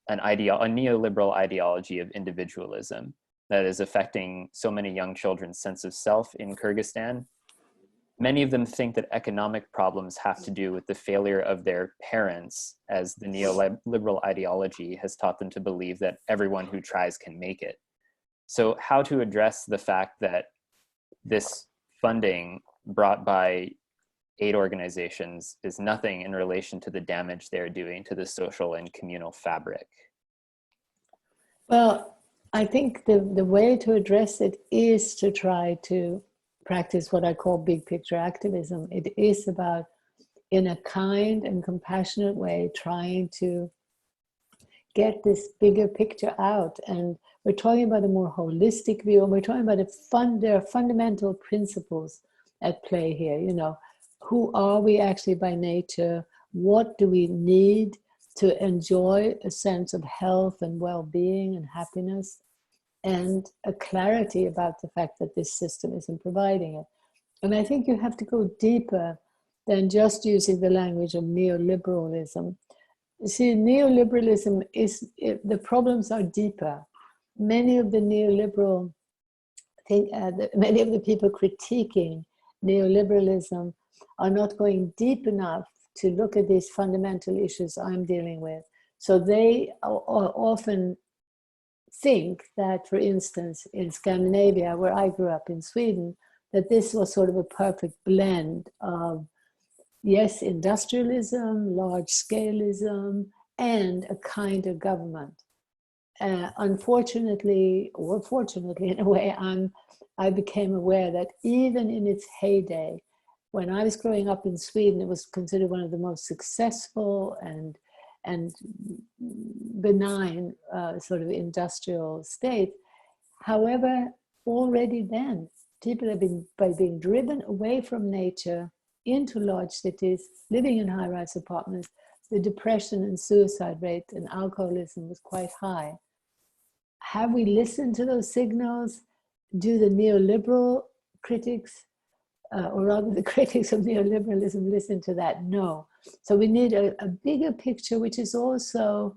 a neoliberal ideology of individualism that is affecting so many young children's sense of self in Kyrgyzstan. Many of them think that economic problems have to do with the failure of their parents, as the neoliberal ideology has taught them to believe that everyone who tries can make it. So how to address the fact that this funding brought by aid organizations is nothing in relation to the damage they're doing to the social and communal fabric? Well, I think the way to address it is to try to practice what I call big picture activism. It is about, in a kind and compassionate way, trying to get this bigger picture out. And we're talking about a more holistic view, and we're talking about there are fundamental principles at play here. You know, who are we actually by nature? What do we need to enjoy a sense of health and well-being and happiness, and a clarity about the fact that this system isn't providing it. And I think you have to go deeper than just using the language of neoliberalism. You see, neoliberalism the problems are deeper. Many of the neoliberal, many of the people critiquing neoliberalism are not going deep enough to look at these fundamental issues I'm dealing with. So they often think that, for instance, in Scandinavia, where I grew up in Sweden, that this was sort of a perfect blend of, yes, industrialism, large scaleism, and a kind of government. Unfortunately, or fortunately in a way, I became aware that even in its heyday, when I was growing up in Sweden, it was considered one of the most successful and benign sort of industrial state. However, already then, people have been, by being driven away from nature into large cities, living in high-rise apartments, the depression and suicide rate and alcoholism was quite high. Have we listened to those signals? Do the neoliberal critics, or rather the critics of neoliberalism, listen to that? No. So we need a bigger picture, which is also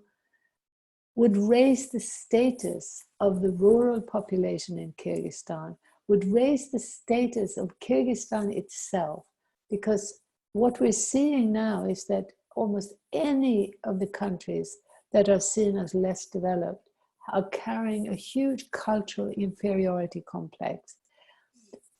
would raise the status of the rural population in Kyrgyzstan, would raise the status of Kyrgyzstan itself, because what we're seeing now is that almost any of the countries that are seen as less developed are carrying a huge cultural inferiority complex.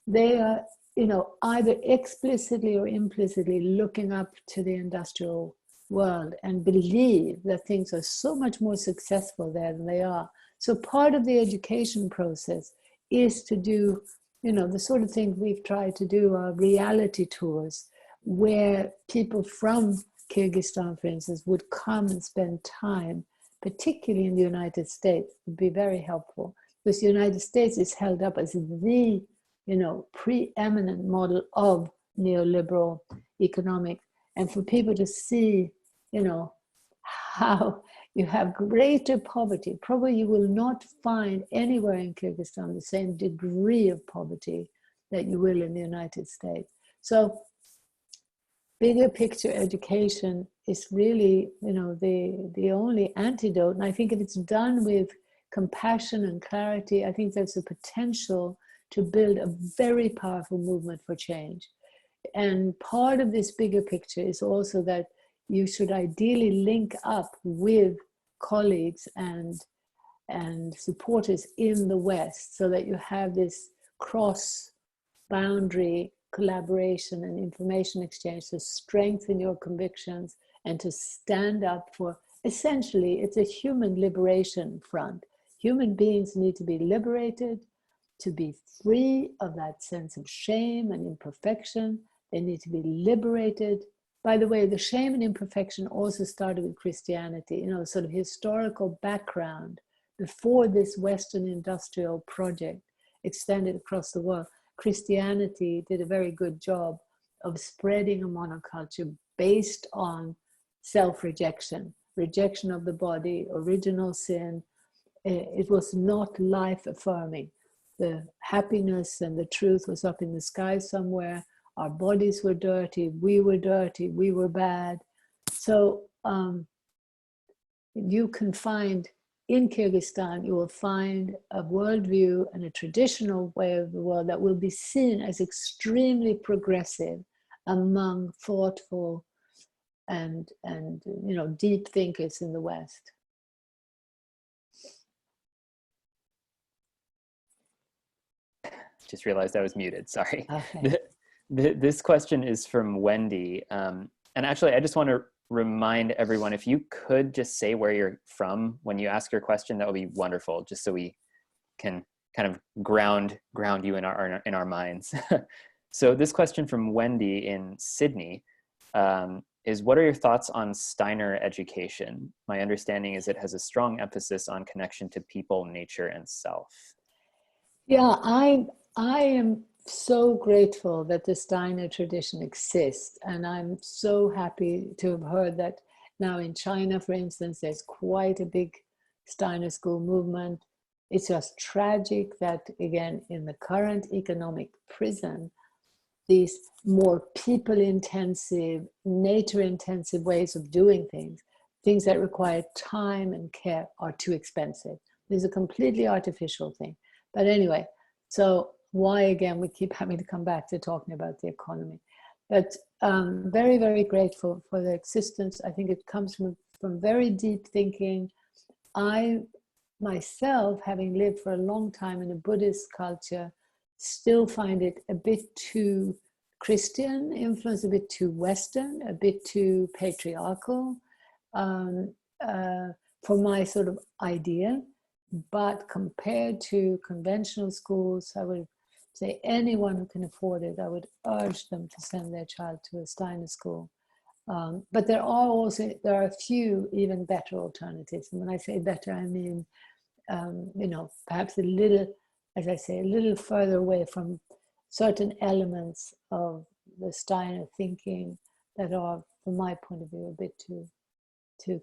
They are, you know, either explicitly or implicitly looking up to the industrial world and believe that things are so much more successful there than they are. So part of the education process is to do, you know, the sort of thing we've tried to do are reality tours, where people from Kyrgyzstan, for instance, would come and spend time, particularly in the United States, would be very helpful, because the United States is held up as the, you know, preeminent model of neoliberal economics. And for people to see, you know, how you have greater poverty. Probably you will not find anywhere in Kyrgyzstan the same degree of poverty that you will in the United States. So bigger picture education is really, you know, the only antidote. And I think if it's done with compassion and clarity, I think there's a potential to build a very powerful movement for change. And part of this bigger picture is also that you should ideally link up with colleagues and supporters in the West, so that you have this cross-boundary collaboration and information exchange to strengthen your convictions and to stand up for, essentially, it's a human liberation front. Human beings need to be liberated, to be free of that sense of shame and imperfection. They need to be liberated. By the way, the shame and imperfection also started with Christianity, you know, sort of historical background before this Western industrial project extended across the world. Christianity did a very good job of spreading a monoculture based on self-rejection, rejection of the body, original sin. It was not life-affirming. The happiness and the truth was up in the sky somewhere. Our bodies were dirty, we were bad. So, you you can find in Kyrgyzstan, you will find a worldview and a traditional way of the world that will be seen as extremely progressive among thoughtful and deep thinkers in the West. Just realized I was muted, sorry. Okay. This question is from Wendy. And actually, I just want to remind everyone, if you could just say where you're from when you ask your question, that would be wonderful, just so we can kind of ground you in our minds. So this question from Wendy in Sydney is, what are your thoughts on Steiner education? My understanding is it has a strong emphasis on connection to people, nature, and self. Yeah, I am so grateful that the Steiner tradition exists, and I'm so happy to have heard that now in China, for instance, there's quite a big Steiner school movement. It's just tragic that, again, in the current economic prison, these more people-intensive, nature-intensive ways of doing things that require time and care, are too expensive. These are completely artificial thing. But anyway, so why, again, we keep having to come back to talking about the economy. But very, very grateful for the existence. I think it comes from very deep thinking. I, myself, having lived for a long time in a Buddhist culture, still find it a bit too Christian influence, a bit too Western, a bit too patriarchal for my sort of idea. But compared to conventional schools, I would say anyone who can afford it, I would urge them to send their child to a Steiner school. But there are a few even better alternatives. And when I say better, I mean, perhaps a little, as I say, a little further away from certain elements of the Steiner thinking that are, from my point of view, a bit too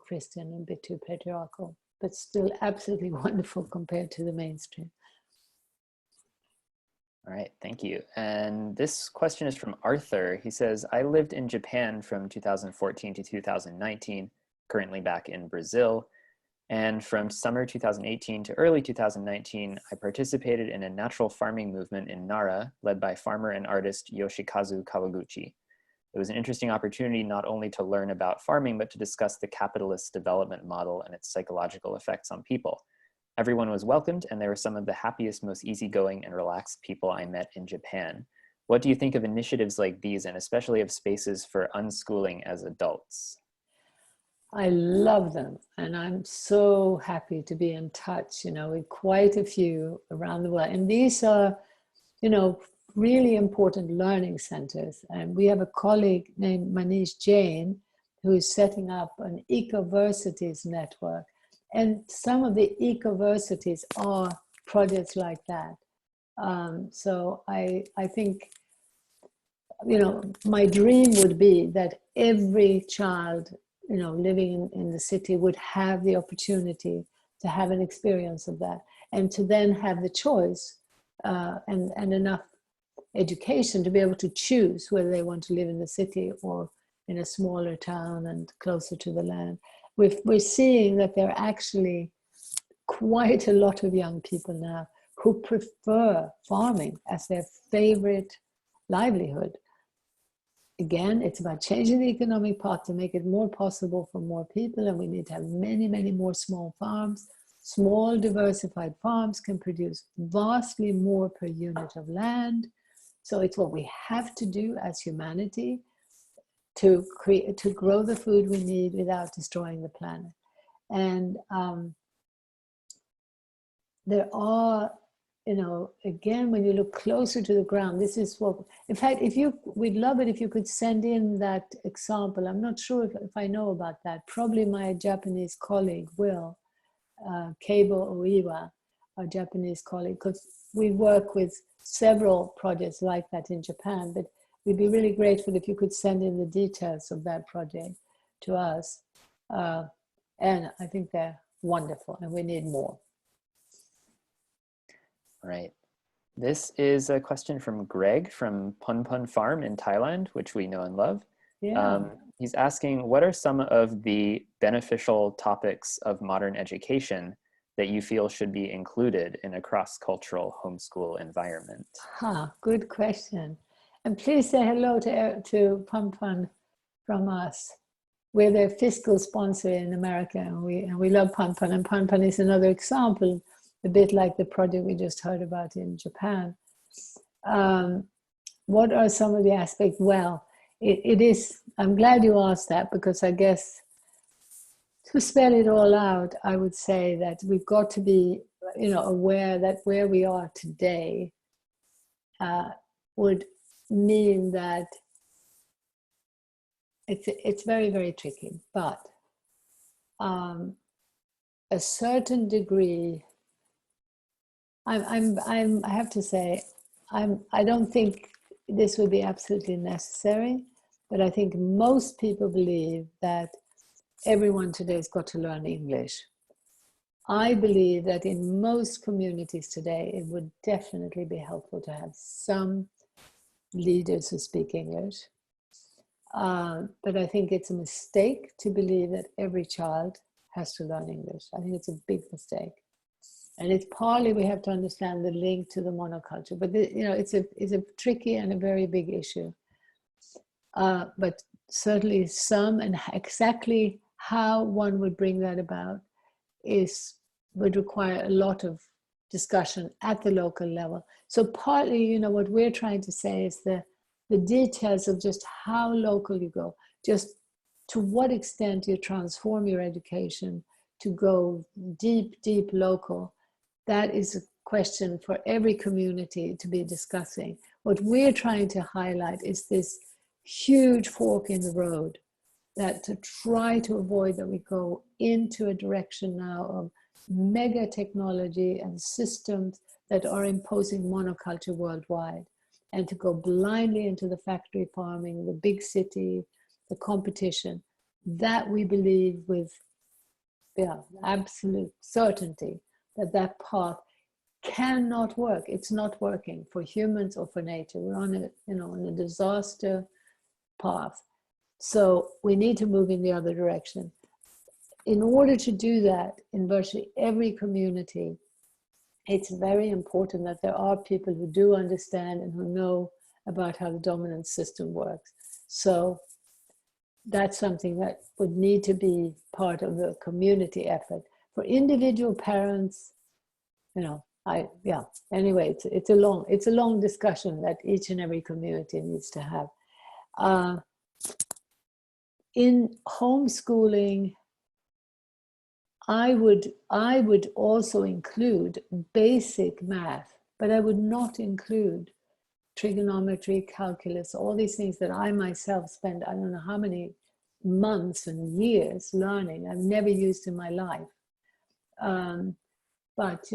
Christian and a bit too patriarchal, but still absolutely wonderful compared to the mainstream. All right, thank you. And this question is from Arthur. He says, I lived in Japan from 2014 to 2019, currently back in Brazil. And from summer 2018 to early 2019, I participated in a natural farming movement in Nara, led by farmer and artist Yoshikazu Kawaguchi. It was an interesting opportunity not only to learn about farming, but to discuss the capitalist development model and its psychological effects on people. Everyone was welcomed, and they were some of the happiest, most easygoing and relaxed people I met in Japan. What do you think of initiatives like these, and especially of spaces for unschooling as adults? I love them, and I'm so happy to be in touch, with quite a few around the world. And these are, really important learning centers. And we have a colleague named Manish Jain who is setting up an ecoversities network. And some of the ecoversities are projects like that. So I think, my dream would be that every child, living in the city would have the opportunity to have an experience of that, and to then have the choice and enough education to be able to choose whether they want to live in the city or in a smaller town and closer to the land. We're seeing that there are actually quite a lot of young people now who prefer farming as their favorite livelihood. Again, it's about changing the economic path to make it more possible for more people, and we need to have many, many more small farms. Small diversified farms can produce vastly more per unit of land. So it's what we have to do as humanity to grow the food we need without destroying the planet. And there are, again, when you look closer to the ground, this is what, in fact, we'd love it if you could send in that example. I'm not sure if I know about that. Probably my Japanese colleague will, Keibo Oiwa, our Japanese colleague, because we work with several projects like that in Japan, but we'd be really grateful if you could send in the details of that project to us. And I think they're wonderful, and we need more. Right. This is a question from Greg from Pun Pun Farm in Thailand, which we know and love. Yeah. He's asking, what are some of the beneficial topics of modern education that you feel should be included in a cross-cultural homeschool environment? Good question. And please say hello to Pampan from us. We're their fiscal sponsor in America, and we love Pampan. And Pampan is another example, a bit like the project we just heard about in Japan. What are some of the aspects? Well, it is, I'm glad you asked that, because I guess to spell it all out, I would say that we've got to be, aware that where we are today would mean that it's very, very tricky, but a certain degree, I have to say, I don't think this would be absolutely necessary, but I think most people believe that everyone today has got to learn English. I believe that in most communities today, it would definitely be helpful to have some leaders who speak English. But I think it's a mistake to believe that every child has to learn English. I think it's a big mistake. And it's partly we have to understand the link to the monoculture, but it's a tricky and a very big issue. But certainly some, and exactly how one would bring that about would require a lot of discussion at the local level. So partly, what we're trying to say is the details of just how local you go, just to what extent you transform your education to go deep, deep local. That is a question for every community to be discussing. What we're trying to highlight is this huge fork in the road, that to try to avoid that we go into a direction now of mega technology and systems that are imposing monoculture worldwide, and to go blindly into the factory farming, the big city, the competition. That we believe with absolute certainty that path cannot work. It's not working for humans or for nature. We're on a disaster path. So we need to move in the other direction. In order to do that in virtually every community, it's very important that there are people who do understand and who know about how the dominant system works. So that's something that would need to be part of the community effort. For individual parents, anyway, it's a long discussion that each and every community needs to have. In homeschooling, I would also include basic math, but I would not include trigonometry, calculus, all these things that I myself spent, I don't know how many months and years learning. I've never used in my life. But,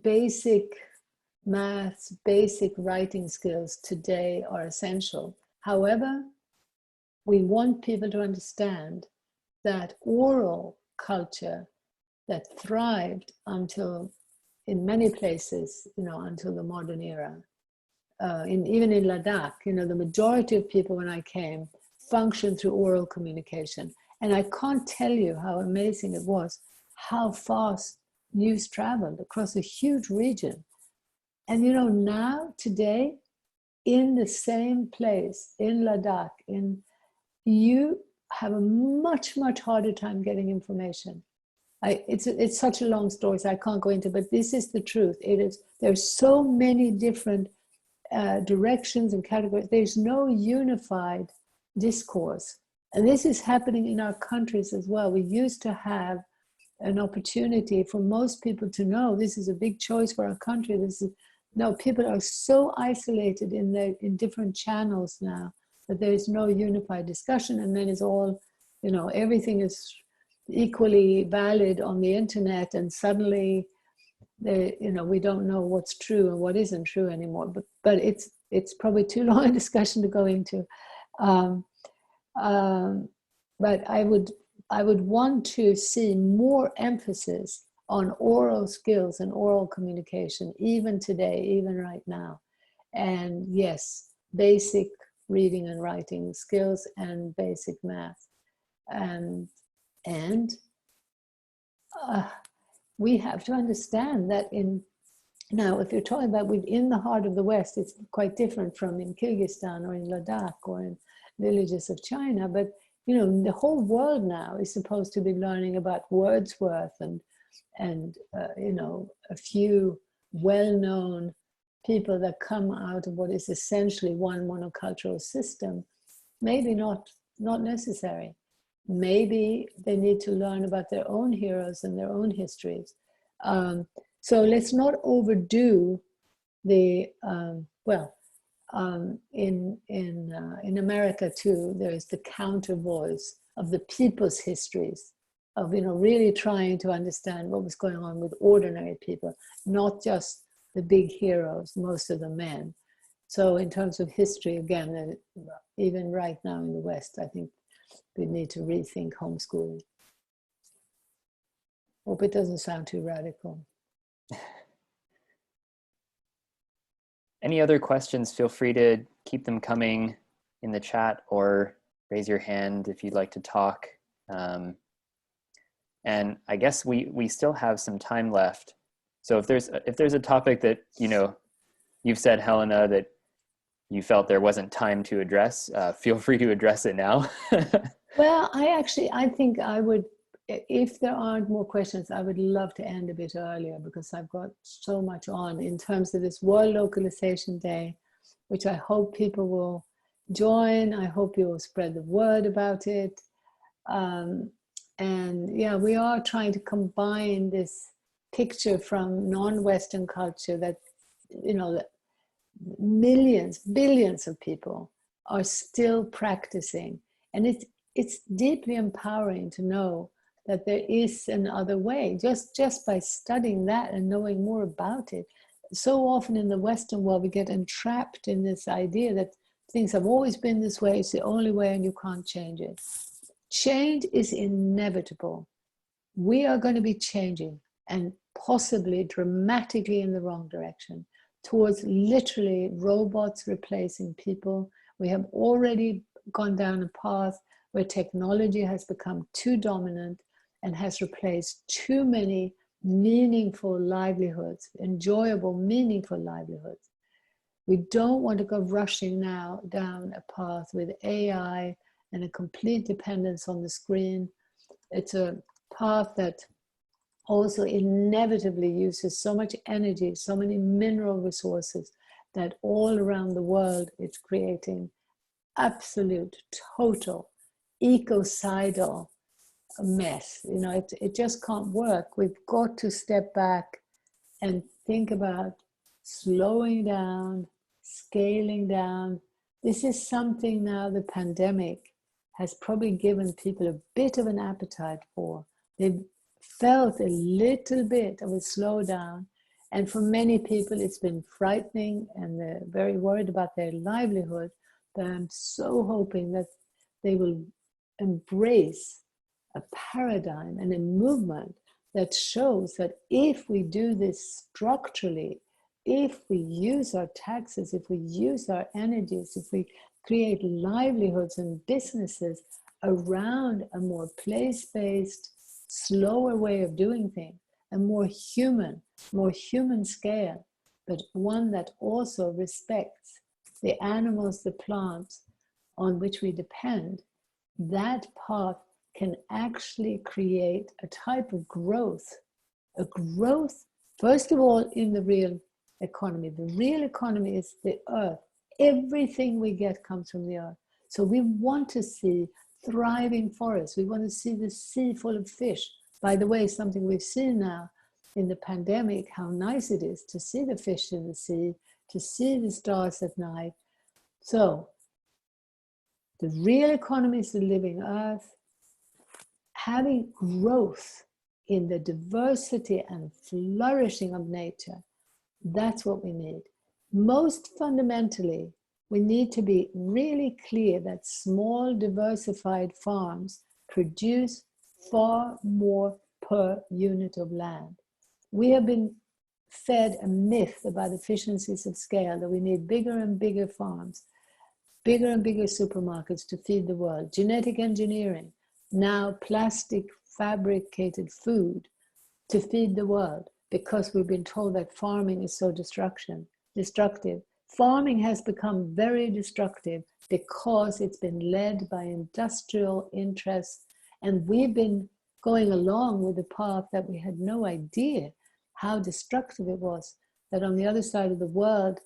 basic maths, basic writing skills today are essential. However, we want people to understand that oral culture that thrived until, in many places, until the modern era, even in Ladakh, the majority of people when I came functioned through oral communication. And I can't tell you how amazing it was, how fast news traveled across a huge region. And now, today, in the same place, in Ladakh, you have a much, much harder time getting information. It's such a long story, so I can't go into, but this is the truth. There's so many different directions and categories. There's no unified discourse. And this is happening in our countries as well. We used to have an opportunity for most people to know this is a big choice for our country. No, people are so isolated in different channels now that there is no unified discussion, and then it's all, everything is equally valid on the internet, and suddenly, we don't know what's true and what isn't true anymore. But it's probably too long a discussion to go into. But I would want to see more emphasis on oral skills and oral communication, even today, even right now. And yes, basic reading and writing skills and basic math. And we have to understand that now, if you're talking about within the heart of the West, it's quite different from in Kyrgyzstan or in Ladakh or in villages of China. But, the whole world now is supposed to be learning about Wordsworth and a few well-known people that come out of what is essentially one monocultural system. Maybe not necessary. Maybe they need to learn about their own heroes and their own histories. So let's not overdo the, in America too, there's the counter voice of the people's histories, of really trying to understand what was going on with ordinary people, not just the big heroes, most of the men. So in terms of history, again, even right now in the West, I think we need to rethink homeschooling. Hope it doesn't sound too radical. Any other questions, feel free to keep them coming in the chat or raise your hand if you'd like to talk. And I guess we still have some time left. So if there's a topic that, you've said, Helena, that you felt there wasn't time to address, feel free to address it now. Well, I think I would, if there aren't more questions, I would love to end a bit earlier because I've got so much on in terms of this World Localization Day, which I hope people will join. I hope you will spread the word about it. And yeah, we are trying to combine this picture from non-Western culture that, that millions, billions of people are still practicing. And it's deeply empowering to know that there is another way, just by studying that and knowing more about it. So often in the Western world, we get entrapped in this idea that things have always been this way, it's the only way and you can't change it. Change is inevitable. We are going to be changing, and possibly dramatically in the wrong direction, towards literally robots replacing people. We have already gone down a path where technology has become too dominant and has replaced too many meaningful livelihoods, enjoyable, meaningful livelihoods. We don't want to go rushing now down a path with AI and a complete dependence on the screen. It's a path that also inevitably uses so much energy, so many mineral resources, that all around the world it's creating absolute, total, ecocidal mess. It just can't work. We've got to step back and think about slowing down, scaling down. This is something now the pandemic has probably given people a bit of an appetite for. They've felt a little bit of a slowdown, and for many people it's been frightening and they're very worried about their livelihood. But I'm so hoping that they will embrace a paradigm and a movement that shows that if we do this structurally, if we use our taxes, if we use our energies, if we create livelihoods and businesses around a more place-based, slower way of doing things, a more human scale, but one that also respects the animals, the plants on which we depend, that path can actually create a type of growth, first of all, in the real economy. The real economy is the earth. Everything we get comes from the earth. So we want to see thriving forests. We want to see the sea full of fish. By the way, something we've seen now in the pandemic, how nice it is to see the fish in the sea, to see the stars at night. So the real economy is the living earth. Having growth in the diversity and flourishing of nature, that's what we need. Most fundamentally, we need to be really clear that small diversified farms produce far more per unit of land. We have been fed a myth about efficiencies of scale, that we need bigger and bigger farms. bigger and bigger supermarkets to feed the world, genetic engineering, now plastic fabricated food to feed the world, because we've been told that farming is so destructive. Farming has become very destructive because it's been led by industrial interests, and we've been going along with the path that we had no idea how destructive it was, that on the other side of the world,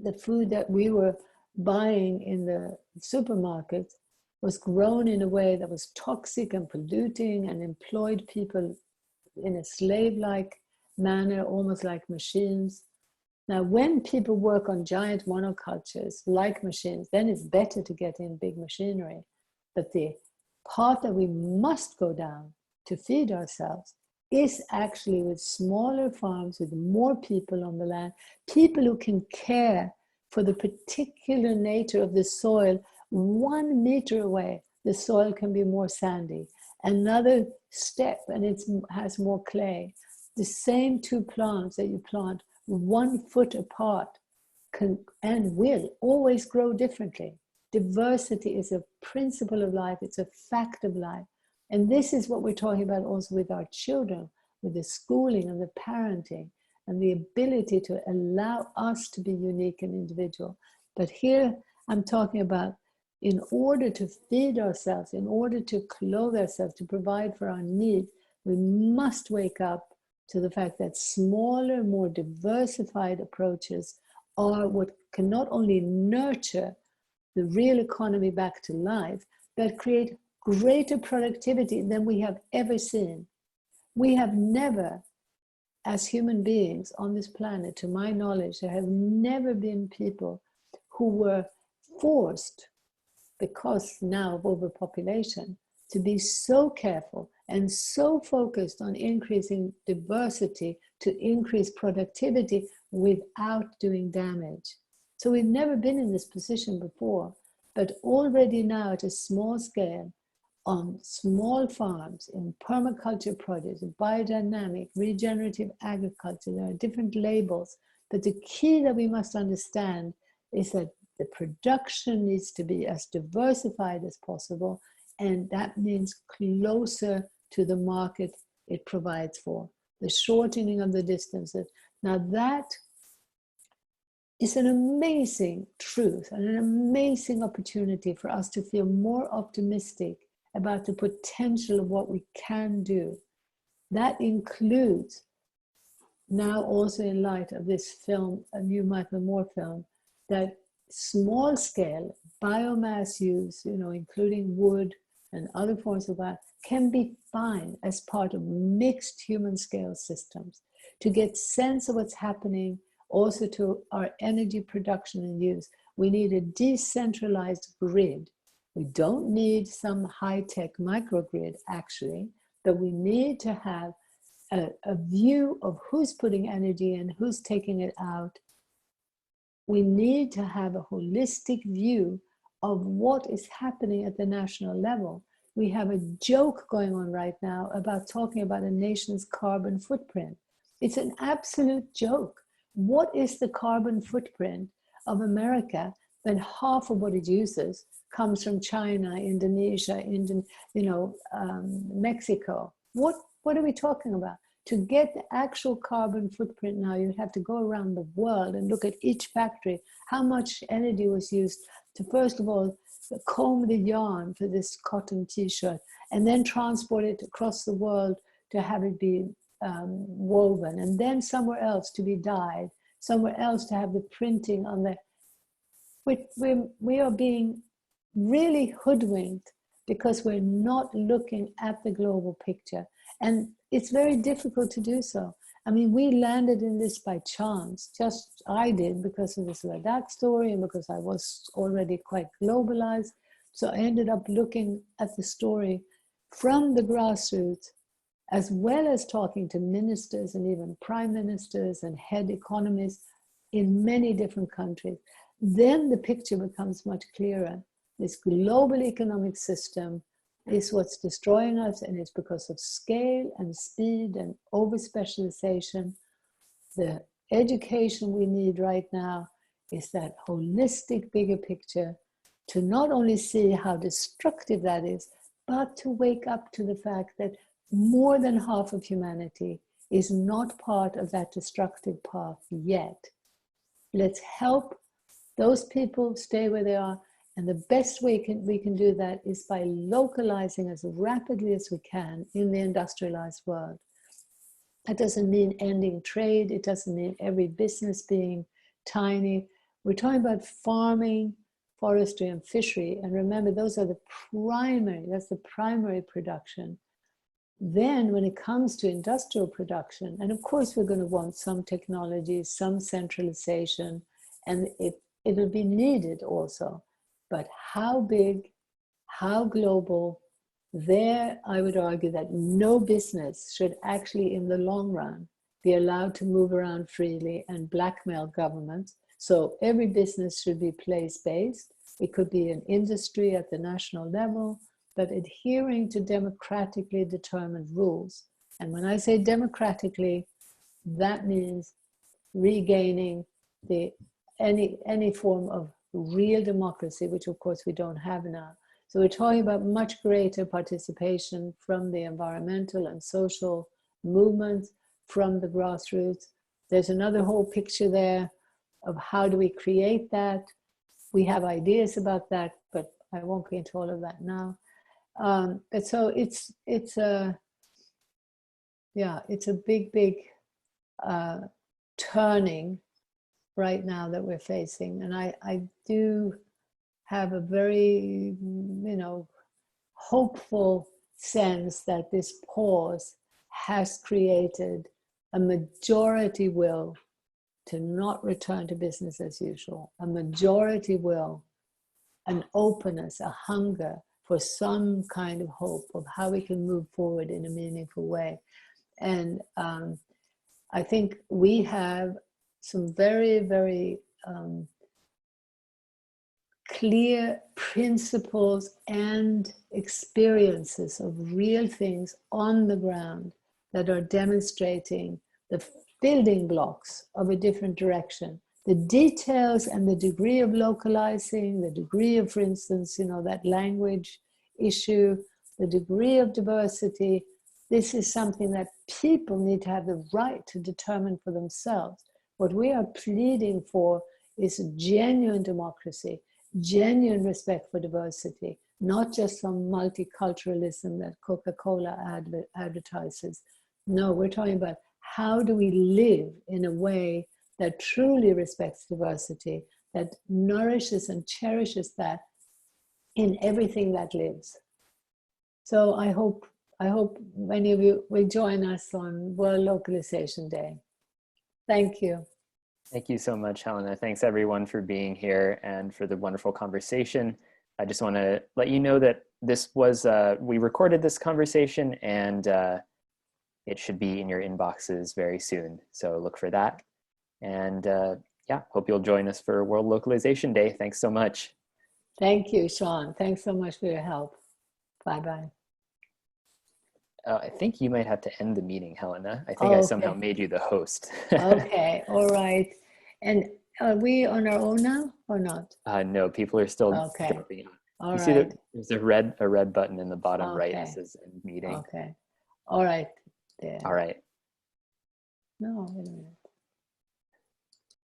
the food that we were buying in the supermarkets was grown in a way that was toxic and polluting and employed people in a slave-like manner, almost like machines. Now, when people work on giant monocultures like machines, then it's better to get in big machinery. But the path that we must go down to feed ourselves is actually with smaller farms, with more people on the land, people who can care for the particular nature of the soil. 1 meter away, the soil can be more sandy. Another step, and it has more clay. The same two plants that you plant 1 foot apart can and will always grow differently. Diversity is a principle of life. It's a fact of life. And this is what we're talking about also with our children, with the schooling and the parenting and the ability to allow us to be unique and individual. But here I'm talking about, in order to feed ourselves, in order to clothe ourselves, to provide for our needs, we must wake up to the fact that smaller, more diversified approaches are what can not only nurture the real economy back to life, but create greater productivity than we have ever seen. We have never, as human beings on this planet, to my knowledge, there have never been people who were forced, because now of overpopulation, to be so careful and so focused on increasing diversity to increase productivity without doing damage. So we've never been in this position before, but already now at a small scale, on small farms, in permaculture projects, biodynamic, regenerative agriculture, there are different labels, but the key that we must understand is that the production needs to be as diversified as possible, and that means closer to the market it provides for, the shortening of the distances. Now that is an amazing truth and an amazing opportunity for us to feel more optimistic about the potential of what we can do. That includes, now also in light of this film, a new Michael Moore film, that small scale biomass use, including wood and other forms of that, can be fine as part of mixed human scale systems. To get sense of what's happening also to our energy production and use, we need a decentralized grid. We don't need some high-tech microgrid, actually, but we need to have a view of who's putting energy in, who's taking it out. We need to have a holistic view of what is happening at the national level. We have a joke going on right now about talking about a nation's carbon footprint. It's an absolute joke. What is the carbon footprint of America when half of what it uses comes from China, Indonesia, Mexico? What are we talking about? To get the actual carbon footprint now, you have to go around the world and look at each factory, how much energy was used to, first of all, comb the yarn for this cotton t-shirt, and then transport it across the world to have it be woven, and then somewhere else to be dyed, somewhere else to have the printing on the... We are being really hoodwinked because we're not looking at the global picture. And it's very difficult to do so. I mean, we landed in this by chance. Just I did, because of this Ladakh story and because I was already quite globalized. So I ended up looking at the story from the grassroots, as well as talking to ministers and even prime ministers and head economists in many different countries. Then the picture becomes much clearer. This global economic system is what's destroying us, and it's because of scale and speed and over-specialization. The education we need right now is that holistic bigger picture, to not only see how destructive that is, but to wake up to the fact that more than half of humanity is not part of that destructive path yet. Let's help those people stay where they are. And the best way we can do that is by localizing as rapidly as we can in the industrialized world. That doesn't mean ending trade. It doesn't mean every business being tiny. We're talking about farming, forestry, and fishery. And remember, those are that's the primary production. Then when it comes to industrial production, and of course we're going to want some technology, some centralization, and it'll be needed also. But how big, how global, there I would argue that no business should actually in the long run be allowed to move around freely and blackmail governments. So every business should be place-based. It could be an industry at the national level, but adhering to democratically determined rules. And when I say democratically, that means regaining any form of real democracy, which of course we don't have now. So we're talking about much greater participation from the environmental and social movements, from the grassroots. There's another whole picture there of how do we create that. We have ideas about that, but I won't get into all of that now. But so it's a big turning right now that we're facing, and I do have a very hopeful sense that this pause has created a majority will to not return to business as usual, a majority will, an openness, a hunger for some kind of hope of how we can move forward in a meaningful way. And I think we have some very, very clear principles and experiences of real things on the ground that are demonstrating the building blocks of a different direction. The details and the degree of localizing, the degree of, for instance, that language issue, the degree of diversity, this is something that people need to have the right to determine for themselves. What we are pleading for is genuine democracy, genuine respect for diversity, not just some multiculturalism that Coca-Cola advertises. No, we're talking about how do we live in a way that truly respects diversity, that nourishes and cherishes that in everything that lives. So I hope many of you will join us on World Localization Day. Thank you. Thank you so much, Helena. Thanks everyone for being here and for the wonderful conversation. I just want to let you know that this was, we recorded this conversation and it should be in your inboxes very soon. So look for that. And yeah, hope you'll join us for World Localization Day. Thanks so much. Thank you, Sean. Thanks so much for your help. Bye-bye. I think you might have to end the meeting, Helena. I think I somehow made you the host. Okay, all right. And are we on our own now or not? No, people are still dropping out. All you right. see that there's a red button in the bottom right that says end meeting. Okay. All right. There. All right. No, wait a minute.